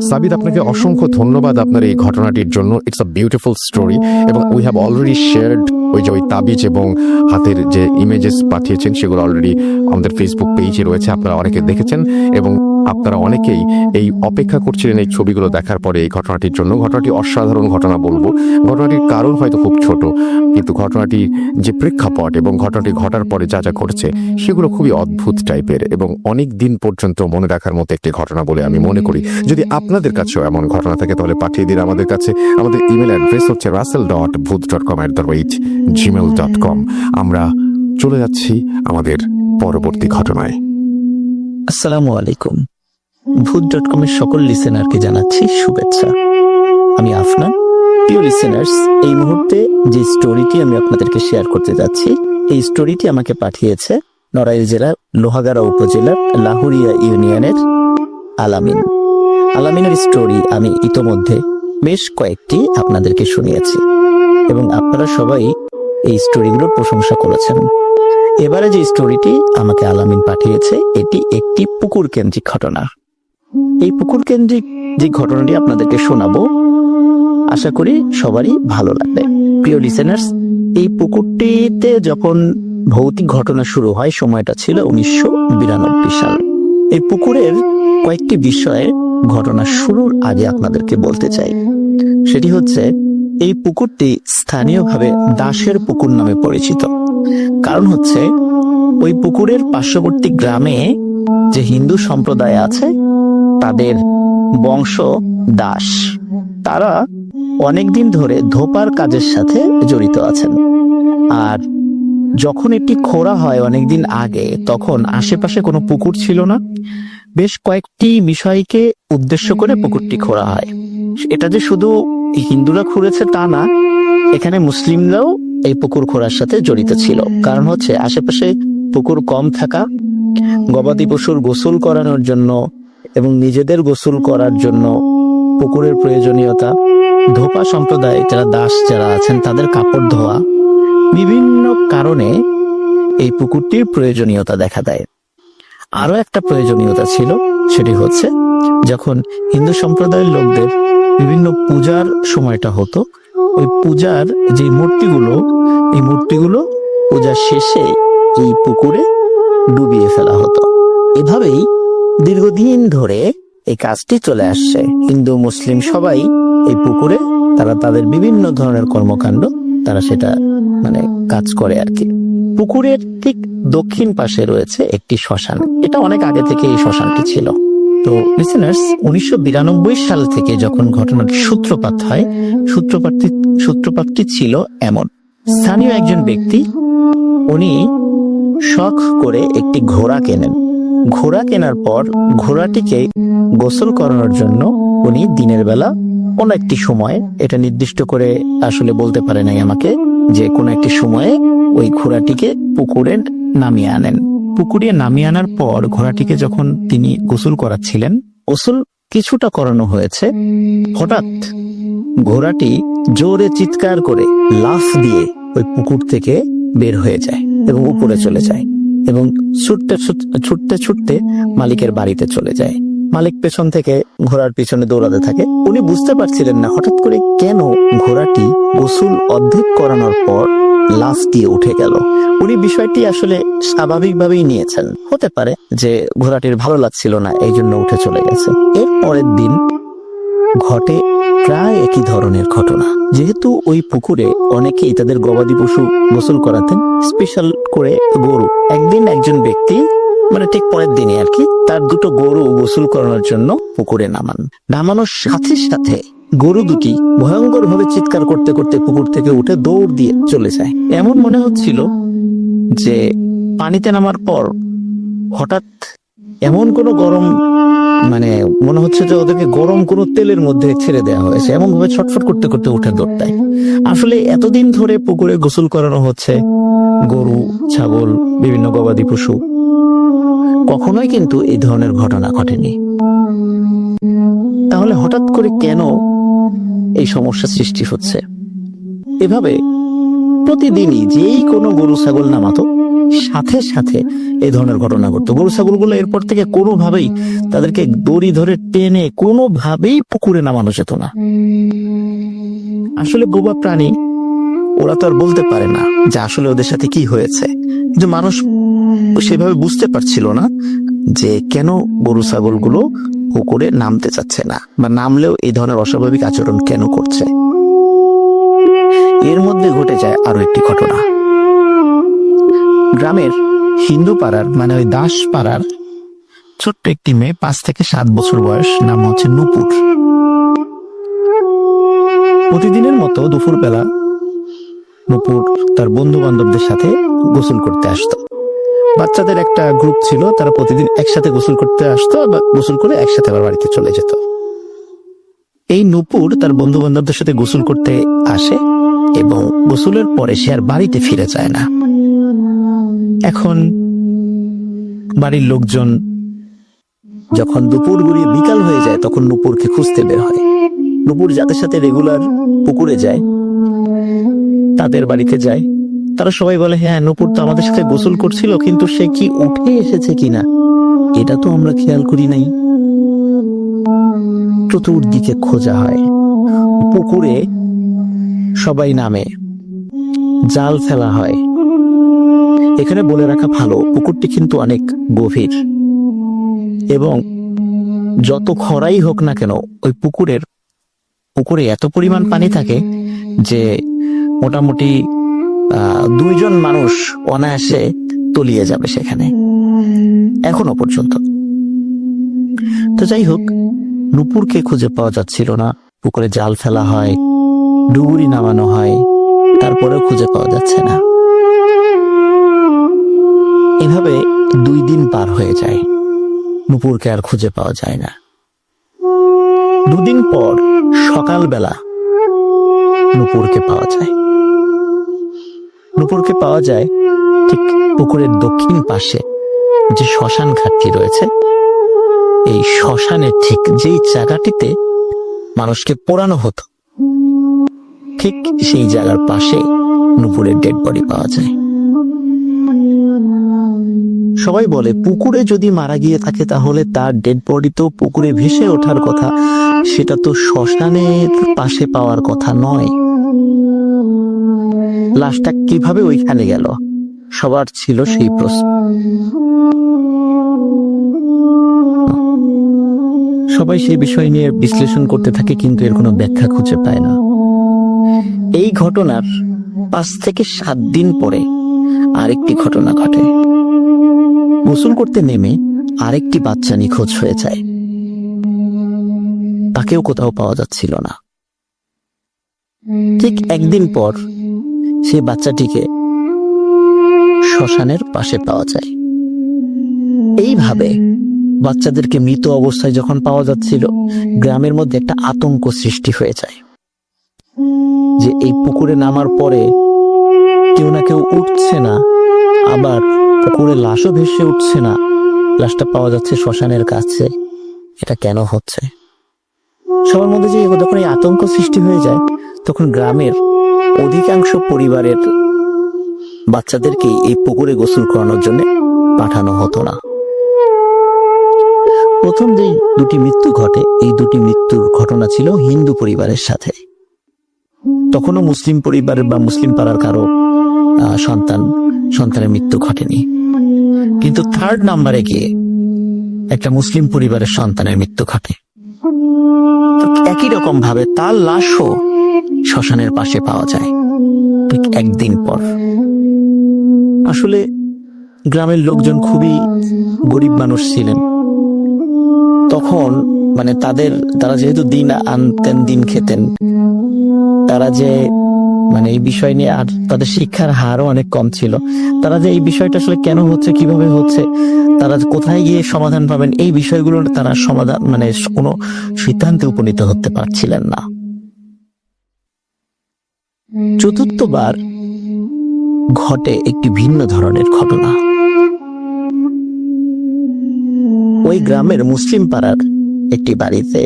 [SPEAKER 1] সাবিত, আপনাকে অসংখ্য ধন্যবাদ আপনার এই ঘটনাটির জন্য। ইটস আ বিউটিফুল স্টোরি এবং উই হ্যাভ অলরেডি শেয়ার্ড ওই তাবিজ এবং হাতের যে ইমেজেস পাঠিয়েছেন সেগুলো অলরেডি আমাদের ফেসবুক পেজে রয়েছে, আপনারা অনেকে দেখেছেন এবং আপনারা অনেকেই এই অপেক্ষা করছিলেন এই ছবিগুলো দেখার পরে এই ঘটনাটির জন্য। ঘটনাটি অসাধারণ ঘটনা বলবো। ঘটনাটির কারণ হয়তো খুব ছোট, কিন্তু ঘটনাটির যে প্রেক্ষাপট এবং ঘটনাটি ঘটার পরে যা যা ঘটছে সেগুলো খুবই অদ্ভুত টাইপের এবং অনেক দিন পর্যন্ত মনে রাখার মতো একটি ঘটনা বলে আমি মনে করি। যদি আপনাদের কাছেও এমন ঘটনা থাকে তাহলে পাঠিয়ে দিন আমাদের কাছে। আমাদের ইমেল অ্যাড্রেস হচ্ছে russell.booth.com@gmail.com। আমরা চলে যাচ্ছি আমাদের পরবর্তী ঘটনায়।
[SPEAKER 2] আসসালামু আলাইকুম। ভূত.com এর সকল লিসেনারকে জানাচ্ছি শুভেচ্ছা। আমি আফনান। প্রিয় লিসেনার্স, এই মুহূর্তে যে স্টোরিটি আমি আপনাদেরকে শেয়ার করতে যাচ্ছি, এই স্টোরিটি আমাকে পাঠিয়েছে নড়াইল জেলার লোহাগাড়া উপজেলার লাহুরিয়া ইউনিয়নের আলামিন। আলামিনের স্টোরি আমি ইতোমধ্যে বেশ কয়েকটি আপনাদেরকে শুনিয়েছি এবং আপনারা সবাই এই স্টোরিগুলোর প্রশংসা করেছেন। এবারে যে স্টোরিটি আমাকে আলামিন পাঠিয়েছে এটি একটি পুকুর কেন্দ্রিক ঘটনা। এই পুকুর কেন্দ্রিক যে ঘটনাটি আপনাদেরকে শোনাবো আশা করি সবারই ভালো লাগবে। প্রিয় লিসেনার্স, এই পুকুরটিতে যখন ভৌতিক ঘটনা শুরু হয় সময়টা ছিল 1992 সাল। এই পুকুরের কয়েকটি বিষয়ে ঘটনা শুরুর আগে আপনাদেরকে বলতে চাই। সেটি হচ্ছে এই পুকুরটি স্থানীয়ভাবে দাসের পুকুর নামে পরিচিত। কারণ হচ্ছে ওই পুকুরের পার্শ্ববর্তী গ্রামে যে হিন্দু সম্প্রদায় আছে তাদের বংশ দাস, তারা অনেকদিন ধরে ধোপার কাজের সাথে জড়িত আছেন। আর যখন এটি খোঁড়া হয় অনেকদিন আগে, তখন আশেপাশে কোনো পুকুর ছিল না। বেশ কয়েকটি বিষয়কে উদ্দেশ্য করে পুকুরটি খোঁড়া হয়। এটা যে শুধু হিন্দুরা খুঁড়েছে তা না, এখানে মুসলিমরাও এই পুকুর খোঁড়ার সাথে জড়িত ছিল। কারণ হচ্ছে আশেপাশে পুকুর কম থাকা, গবাদি পশুর গোসল করানোর জন্য এবং নিজেদের গোসল করার জন্য পুকুরের প্রয়োজনীয়তা, ধোপা সম্প্রদায় যারা দাস যারা আছেন তাদের কাপড় ধোয়া, বিভিন্ন কারণে এই পুকুরটির প্রয়োজনীয়তা দেখা দেয়। আরো একটা প্রয়োজনীয়তা ছিল, সেটি হচ্ছে যখন হিন্দু সম্প্রদায়ের লোকদের বিভিন্ন পূজার সময়টা হতো, ওই পূজার যে মূর্তিগুলো, এই মূর্তিগুলো পূজার শেষে এই পুকুরে ডুবিয়ে ফেলা হতো। এভাবেই দীর্ঘদিন ধরে এই কাজটি চলে আসছে। হিন্দু মুসলিম সবাই এই পুকুরে তারা তাদের বিভিন্ন ধরনের কর্মকাণ্ড তারা সেটা কাজ করে আর কি। পুকুরের ঠিক দক্ষিণ পাশে রয়েছে একটি শ্মশান। এটা অনেক আগে থেকে এই শ্মশানটি ছিল। তো লিসেনার্স, 1992 সাল থেকে যখন ঘটনাটির সূত্রপাত হয়, সূত্রপাতটি ছিল এমন। স্থানীয় একজন ব্যক্তি, উনি শখ করে একটি ঘোড়া কেনেন। ঘোড়া কেনার পর ঘোড়াটিকে গোসল করানোর জন্য উনি দিনের বেলা কোন একটি সময়, এটা নির্দিষ্ট করে আসলে বলতে পারে নাই আমাকে, যে কোন একটি সময়ে ওই ঘোড়াটিকে পুকুরে নামিয়ে আনেন। পুকুরে নামিয়ে আনার পর ঘোড়াটিকে যখন তিনি গোসল করাচ্ছিলেন, গোসল কিছুটা করানো হয়েছে, হঠাৎ ঘোড়াটি জোরে চিৎকার করে লাফ দিয়ে ওই পুকুর থেকে বের হয়ে যায় এবং উপরে চলে যায় এবং ছুটতে ছুটতে মালিকের বাড়িতে চলে যায়। মালিক পেছন থেকে ঘোড়ার পিছনে দৌড়াতে থাকে। উনি বুঝতে পারছিলেন না হঠাৎ করে কেন ঘোড়াটি গোসল অর্ধেক করানোর পর লাফ দিয়ে উঠে গেল। উনি বিষয়টি আসলে স্বাভাবিকভাবেই নিয়েছেন, হতে পারে যে ঘোড়াটির ভালো লাগছিল না এই জন্য উঠে চলে গেছে। এর পরের দিন ঘটে প্রায় একই ধরনের ঘটনা। যেহেতু ওই পুকুরে অনেকেই তাদের গবাদি পশু গোসল করাতেন, স্পেশাল করে গরু। একদিন একজন ব্যক্তি ঠিক পরের দিনে আর কি, তার দুটো গরু গোসল করানোর জন্য পুকুরে নামানোর সাথে সাথে গরু দুটি ভয়ঙ্কর ভাবে চিৎকার করতে করতে পুকুর থেকে উঠে দৌড় দিয়ে চলে যায়। এমন মনে হচ্ছিল যে পানিতে নামার পর হঠাৎ এমন কোনো গরম, মনে হচ্ছে যে ওদেরকে গরম কোনো তেলের মধ্যে ছেড়ে দেওয়া হয়েছে, এমন ভাবে ছটফট করতে করতে উঠে দৌড়ায়। আসলে এতদিন ধরে পুকুরে গোসল করানো হচ্ছে গরু, ছাগল, বিভিন্ন গবাদি পশু, কখনোই কিন্তু এই ধরনের ঘটনা ঘটেনি। তাহলে হঠাৎ করে কেন এই সমস্যা সৃষ্টি হচ্ছে? এভাবে প্রতিদিনই যেই কোনো গরু ছাগল নামাতো, সাথে সাথে এই ধরনের ঘটনা ঘটতো। গরু ছাগলগুলো এরপর থেকে কোনোভাবেই তাদেরকে দড়ি ধরে টেনে কোনোভাবেই পুকুরে নামানো যেত না। আসলে বোবা প্রাণী, ওরা তো আর বলতে পারে না যে আসলে ওদের সাথে কি হয়েছে, কিন্তু মানুষ সেভাবে বুঝতে পারছিল না যে কেন গরু ছাগলগুলো পুকুরে নামতে চাচ্ছে না, বা নামলেও এই ধরনের অস্বাভাবিক আচরণ কেন করছে। এর মধ্যে ঘটে যায় আরো একটি ঘটনা। গ্রামের হিন্দু পাড়ার ওই দাস পাড়ার ছোট্ট একটি মেয়ে, 5 থেকে 7 বছর বয়স, নাম হচ্ছে নূপুর। প্রতিদিনের মতো দুপুরবেলা নূপুর তার বন্ধু বান্ধবদের সাথে গোসল করতে আসতো। বাচ্চাদের একটা গ্রুপ ছিল, তারা প্রতিদিন একসাথে গোসল করতে আসতো, বা গোসল করে একসাথে আবার বাড়িতে চলে যেত। এই নূপুর তার বন্ধু বান্ধবদের সাথে গোসল করতে আসে এবং গোসলের পরে সে আর বাড়িতে ফিরে যায় না। এখন বাড়ির লোকজন যখন দুপুর গড়িয়ে বিকাল হয়ে যায়, তখন নূপুরকে খুঁজতে বের হয়। নূপুর যাদের সাথে রেগুলার পুকুরে যায়, তাদের বাড়িতে যায়, তারা সবাই বলে, হ্যাঁ নূপুর তো আমাদের সাথে গোসল করছিল, কিন্তু সে কি উঠে এসেছে কিনা এটা তো আমরা খেয়াল করি নাই। চতুর্দিকে খোঁজা হয়, পুকুরে সবাই নামে, জাল ফেলা হয়। এখানে বলে রাখা ভালো, পুকুরটি কিন্তু অনেক গভীর এবং যত খরাই হোক না কেন, ওই পুকুরে এত পরিমাণ পানি থাকে যে মোটামুটি 2 জন মানুষ অনায়াসে তলিয়ে যাবে সেখানে, এখনো পর্যন্ত। তো যাই হোক, নূপুরকে খুঁজে পাওয়া যাচ্ছিল না। পুকুরে জাল ফেলা হয়, ডুবুরি নামানো হয়, তারপরেও খুঁজে পাওয়া যাচ্ছে না। এভাবে 2 দিন পার হয়ে যায়, নূপুরকে আর খুঁজে পাওয়া যায় না। 2 দিন পর সকালবেলা নূপুরকে পাওয়া যায়। নূপুরকে পাওয়া যায় ঠিক পুকুরের দক্ষিণ পাশে যে শ্মশান ঘাটটি রয়েছে, এই শ্মশানের ঠিক যেই জায়গাটিতে মানুষকে পোড়ানো হতো, ঠিক সেই জায়গার পাশে নূপুরের ডেড বডি পাওয়া যায়। সবাই বলে পুকুরে যদি মারা গিয়ে থাকে তাহলে তার ডেড বডি তো পুকুরে ভেসে ওঠার কথা, সেটা তো শ্মশানের পাশে পাওয়ার কথা নয়। লাশটা কিভাবে ওইখানে গেল, সবার ছিল সেই প্রশ্ন। সবাই সেই বিষয় নিয়ে বিশ্লেষণ করতে থাকে, কিন্তু এর কোনো ব্যাখ্যা খুঁজে পায় না। এই ঘটনার 5 থেকে 7 দিন পরে আরেকটি ঘটনা ঘটে। গোসল করতে নেমে আরেকটি বাচ্চা নিখোঁজ হয়ে যায়, তাকেও কোথাও পাওয়া যাচ্ছিল না। ঠিক 1 দিন পর সেই বাচ্চাটিকে শ্মশানের পাশে পাওয়া যায়। এইভাবে বাচ্চাদেরকে মৃত অবস্থায় যখন পাওয়া যাচ্ছিল, গ্রামের মধ্যে একটা আতঙ্ক সৃষ্টি হয়ে যায় যে এই পুকুরে নামার পরে কেউ না কেউ উঠছে না, আবার পুকুরে লাশও ভেসে উঠছে না, লাশটা পাওয়া যাচ্ছে শ্মশানের কাছে। এটা কেন হচ্ছে? সবার মধ্যে যে যখন এই আতঙ্ক সৃষ্টি হয়ে যায়, তখন গ্রামের অধিকাংশ পরিবারের বাচ্চাদেরকে এই পুকুরে গোসল করানোর জন্য পাঠানো হতো না। প্রথম যে 2টি মৃত্যু ঘটে, এই 2টি মৃত্যুর ঘটনা ছিল হিন্দু পরিবারের সাথে। তখনও মুসলিম পরিবারের বা মুসলিম পাড়ার কারো সন্তানের মৃত্যু ঘটেনি। কিন্তু 3rd নাম্বারে গিয়ে একটা মুসলিম পরিবারের সন্তানের মৃত্যু ঘটে। একই রকম ভাবে তার লাশও শ্মশানের পাশে পাওয়া যায় ঠিক 1 দিন পর। আসলে গ্রামের লোকজন খুবই গরিব মানুষ ছিলেন তখন, মানে তারা যেহেতু দিন আনতেন, দিন খেতেন, তারা যে মানে এই বিষয় নিয়ে, আর তাদের শিক্ষার হারও অনেক কম ছিল, তারা যে এই বিষয়টা আসলে কেন হচ্ছে, কিভাবে হচ্ছে, তারা কোথায় গিয়ে সমাধান পাবেন, এই বিষয়গুলো তারা সমাধান মানে কোনো সিদ্ধান্তে উপনীত হতে পারছিলেন না। 4বার ঘটে একটি ভিন্ন ধরনের ঘটনা। ওই গ্রামের মুসলিম পাড়ার একটি বাড়িতে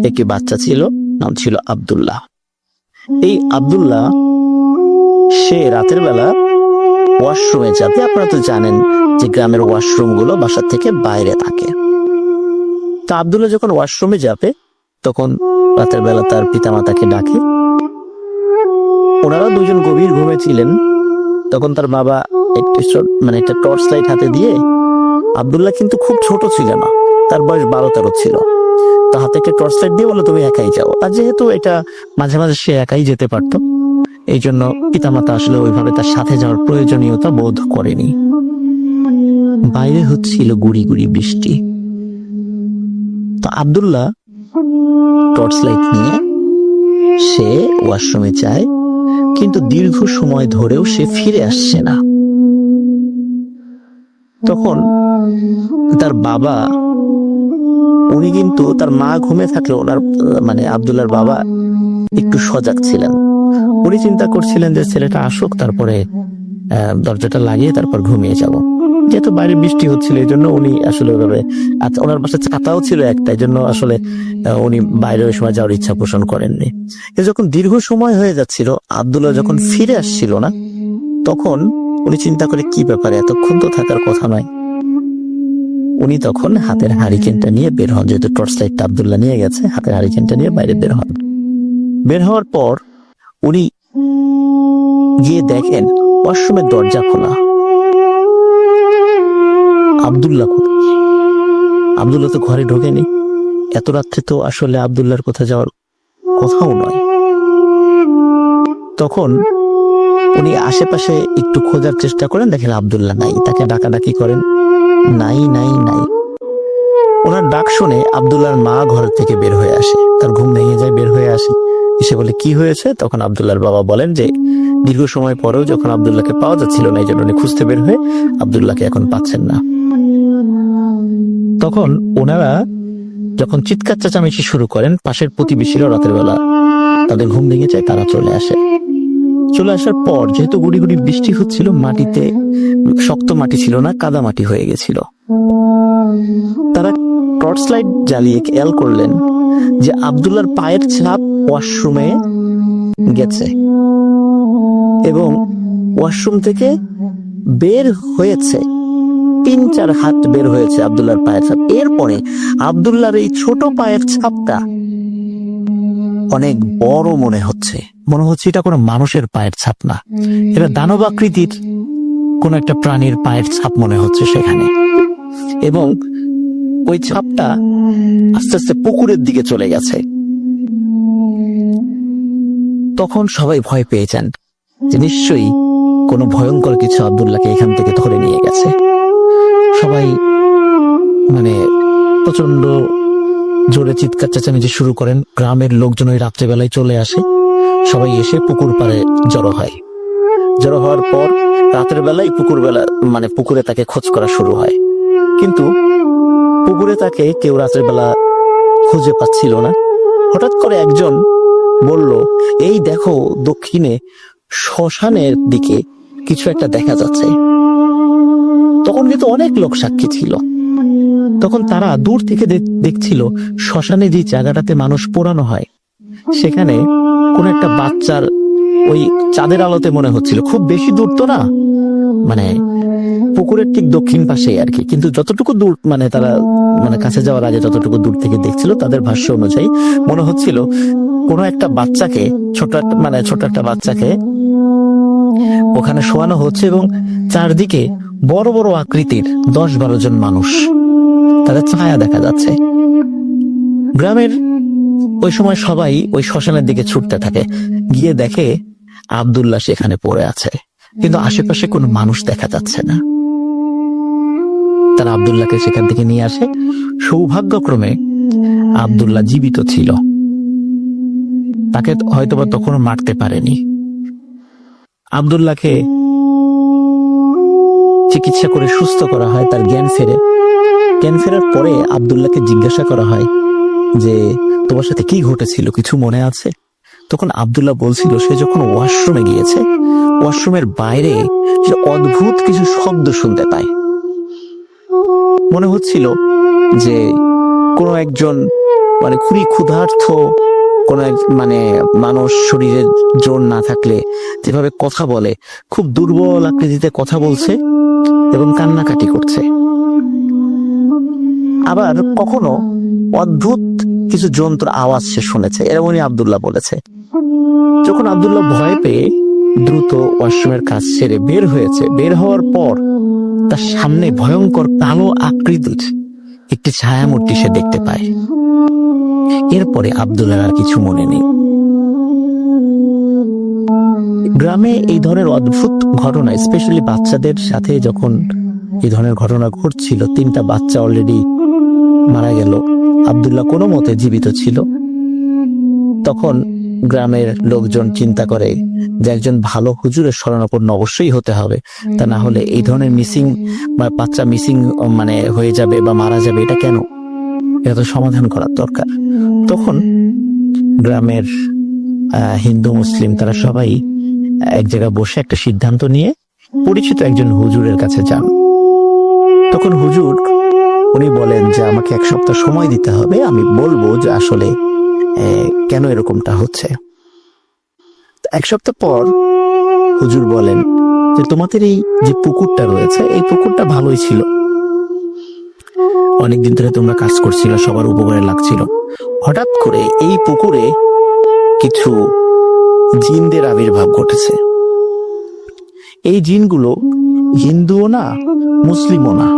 [SPEAKER 2] একটি বাচ্চা ছিল, নাম ছিল আব্দুল্লাহ। এই আব্দুল্লাহ সে রাতের বেলা ওয়াশরুমে যাবে। আপনারা তো জানেন যে গ্রামের ওয়াশরুম গুলো বাসা থেকে বাইরে থাকে। তা আব্দুল্লাহ যখন ওয়াশরুমে যাবে, তখন রাতের বেলা তার পিতামাতাকে ডাকে। ওনারা 2জন গভীর ঘুমে ছিলেন। তখন তার বাবা একটা টর্চ লাইট হাতে দিয়ে, আব্দুল্লাহ কিন্তু খুব ছোট ছিল না, তার বয়স 12-13 ছিল, তার হাতে একটা টর্চ লাইট দিয়ে বলে তুমি একাই যাও। আর যেহেতু এটা মাঝে মাঝে সে একাই যেতে পারতো, এই জন্য পিতামাতা আসলে ওইভাবে তার সাথে যাওয়ার প্রয়োজনীয়তা বোধ করেনি। বাইরে হচ্ছিল গুড়ি গুড়ি বৃষ্টি। তো আব্দুল্লাহ টর্চ লাইট নিয়ে সে ওয়াশরুমে যায়, কিন্তু দীর্ঘ সময় ধরেও সে ফিরে আসছে না। তখন তার বাবা, উনি কিন্তু তার মা ঘুমে থাকলে ওনার আব্দুল্লাহর বাবা একটু সজাগ ছিলেন। উনি চিন্তা করছিলেন যে ছেলেটা আসুক, তারপরে দরজাটা লাগিয়ে তারপর ঘুমিয়ে যাব। যেহেতু বাইরে বৃষ্টি হচ্ছিল, এই জন্য উনি আসলে ওইভাবে, ওনার বাসায় ছাতাও ছিল একটা, এই জন্য আসলে উনি বাইরে ওই সময় যাওয়ার ইচ্ছা পোষণ করেননি। যখন দীর্ঘ সময় হয়ে যাচ্ছিল, আব্দুল্লাহ যখন ফিরে আসছিল না, তখন উনি চিন্তা করে কি ব্যাপারে, এতক্ষণ তো থাকার কথা নয়। উনি তখন হাতের হারিকেনটা নিয়ে বের হন, যেহেতু টর্চ লাইটটা আব্দুল্লাহ নিয়ে গেছে, হাতের হারিকেনটা নিয়ে বাইরে বের হন। বের হওয়ার পর উনি গিয়ে দেখেন ওয়াশরুমের দরজা খোলা। আব্দুল্লাহ তো ঘরে ঢোকেনি। এত রাত্রে তো আসলে আব্দুল্লাহর কোথাও যাওয়ার কথাও নয়। তখন উনি আশেপাশে একটু খোঁজার চেষ্টা করেন, দেখেন আব্দুল্লাহ নাই। তাকে ডাকাডাকি করেন, নাই নাই নাই। ওনার ডাক শুনে আব্দুল্লাহর মা ঘর থেকে বের হয়ে আসে, তার ঘুম ভেঙে যায়, বের হয়ে আসে, এসে বলে কি হয়েছে। তখন আব্দুল্লাহর বাবা বলেন যে দীর্ঘ সময় পরেও যখন আব্দুল্লাহকে পাওয়া যাচ্ছিল না, এই জন্য উনি খুঁজতে বের হয়ে আব্দুল্লাহকে এখন পাচ্ছেন না। তখন ওনারা যখন চিৎকার চেঁচামেচি শুরু করেন, পাশের প্রতিবেশীরা রাতের বেলা তাদের ঘুম ভেঙে যায়, তারা চলে আসে। চলে আসার পর যেহেতু গুড়ি গুড়ি বৃষ্টি হচ্ছিল, মাটিতে শক্ত মাটি ছিল না, কাদা মাটি হয়ে গেছিল। তারা টর্চ লাইট জ্বালিয়ে খেয়াল করলেন যে আব্দুল্লাহর পায়ের ছাপ ওয়াশরুমে গেছে এবং ওয়াশরুম থেকে বের হয়েছে 3-4 হাত বের হয়েছে আব্দুল্লাহর পায়ের ছাপ। এরপরে আব্দুল্লাহর এই ছোট পায়ের ছাপটা অনেক বড় মনে হচ্ছে এটা কোনো মানুষের পায়ের ছাপ না, এটা দানবাকৃতির কোন একটা প্রাণীর পায়ের ছাপ মনে হচ্ছে সেখানে। এবং ওই ছাপটা আস্তে আস্তে পুকুরের দিকে চলে গেছে। তখন সবাই ভয় পেয়ে যান যে নিশ্চয়ই কোনো ভয়ঙ্কর কিছু আব্দুল্লাহকে এখান থেকে ধরে নিয়ে গেছে। সবাই প্রচন্ড জোরে চিৎকার চেঁচামেচি শুরু করেন। গ্রামের লোকজন ওই রাত্রেবেলায় চলে আসে, সবাই এসে পুকুর পাড়ে জড়ো হয়। জড়ো হওয়ার পর রাতের বেলায় পুকুরে তাকে খোঁজ করা শুরু হয়, কিন্তু পুকুরে তাকে কেউ রাতের বেলা খুঁজে পাচ্ছিল না। হঠাৎ করে একজন বলল, এই দেখো দক্ষিণে শ্মশানের দিকে কিছু একটা দেখা যাচ্ছে। তখন কিন্তু অনেক লোক সাক্ষী ছিল। তখন তারা দূর থেকে দেখছিল শ্মশানে যে জায়গাটাতে মানুষ পোড়ানো হয়, সেখানে কোন একটা বাচ্চার ওই চাঁদের আলোতে মনে হচ্ছিল, খুব বেশি দূর তো না, পুকুরের ঠিক দক্ষিণ পাশেই আর কি, কিন্তু যতটুকু দূর তারা কাছে যাওয়ার আগে যতটুকু দূর থেকে দেখছিল, তাদের ভাষ্য অনুযায়ী মনে হচ্ছিল কোনো একটা বাচ্চাকে, ছোট একটা বাচ্চাকে ওখানে শোয়ানো হচ্ছে এবং চারদিকে বড় বড় আকৃতির 10-12 জন মানুষ, তাদের ছায়া দেখা যাচ্ছে। গ্রামের ওই সময় সবাই ওই শ্মশানের দিকে ছুটতে থাকে, গিয়ে দেখে আব্দুল্লাহ সেখানে পড়ে আছে, কিন্তু আশেপাশে কোনো মানুষ দেখা যাচ্ছে না। তারা আব্দুল্লাহকে সেখান থেকে নিয়ে আসে। সৌভাগ্যক্রমে আব্দুল্লাহ জীবিত ছিল, তাকে হয়তোবা তখনও মারতে পারেনি। আব্দুল্লাহকে চিকিৎসা করে সুস্থ করা হয়, তার জ্ঞান ফেরে। জ্ঞান ফেরার পরে আব্দুল্লাহকে জিজ্ঞাসা করা হয় যে তোমার সাথে কি ঘটেছিল, কিছু মনে আছে? তখন আব্দুল্লাহ বলছিল সে যখন ওয়াশরুমে গিয়েছে, ওয়াশরুমের বাইরে সে অদ্ভুত কিছু শব্দ শুনতে পায়। মনে হচ্ছিল যে কোনো একজন খুবই ক্ষুধার্ত কোন মানুষ, শরীরের জোর না থাকলে যেভাবে কথা বলে, খুব দুর্বল আকৃতিতে কথা বলছে এবং কান্নাকাটি করছে। আবার কখনো অদ্ভুত কিছু যন্ত্র আওয়াজ সে শুনেছে, এরকমই আব্দুল্লাহ বলেছে। যখন আব্দুল্লাহ ভয় পেয়ে দ্রুত ওয়াশরুমের কাজ ছেড়ে বের হয়েছে, বের হওয়ার পর তার সামনে ভয়ঙ্কর কালো আকৃতির একটি ছায়ামূর্তি সে দেখতে পায়। এরপরে আব্দুল্লাহ আর কিছু মনে নেই। গ্রামে এই ধরনের অদ্ভুত ঘটনা, স্পেশালি বাচ্চাদের সাথে যখন এই ধরনের ঘটনা ঘটছিল, 3টা বাচ্চা অলরেডি মারা গেল, আব্দুল্লাহ কোনো মতে জীবিত ছিল। তখন গ্রামের লোকজন চিন্তা করে যে একজন ভালো হুজুরের শরণাপন্ন অবশ্যই হতে হবে, তা না হলে এই ধরনের বাচ্চা মিসিং হয়ে যাবে বা মারা যাবে, এটা কেন, এটা তো সমাধান করার দরকার। তখন গ্রামের হিন্দু মুসলিম তারা সবাই এক জায়গায় বসে একটা সিদ্ধান্ত নিয়ে পরিচিত একজন হুজুরের কাছে যান। তখন হুজুর উনি বলেন যে আমাকে 1 সপ্তাহ সময় দিতে হবে, আমি বলবো যে আসলে কেন এরকমটা হচ্ছে। 1 সপ্তাহ পর হুজুর বলেন যে তোমাদের এই যে পুকুরটা রয়েছে, এই পুকুরটা ভালোই ছিল, অনেকদিন ধরে তোমরা কাজ করছিল, সবার উপকারে লাগছিল। হঠাৎ করে এই পুকুরে কিছু জিনদের আবির্ভাব ঘটেছে। এই জিনগুলো হিন্দুও না, মুসলিমও না,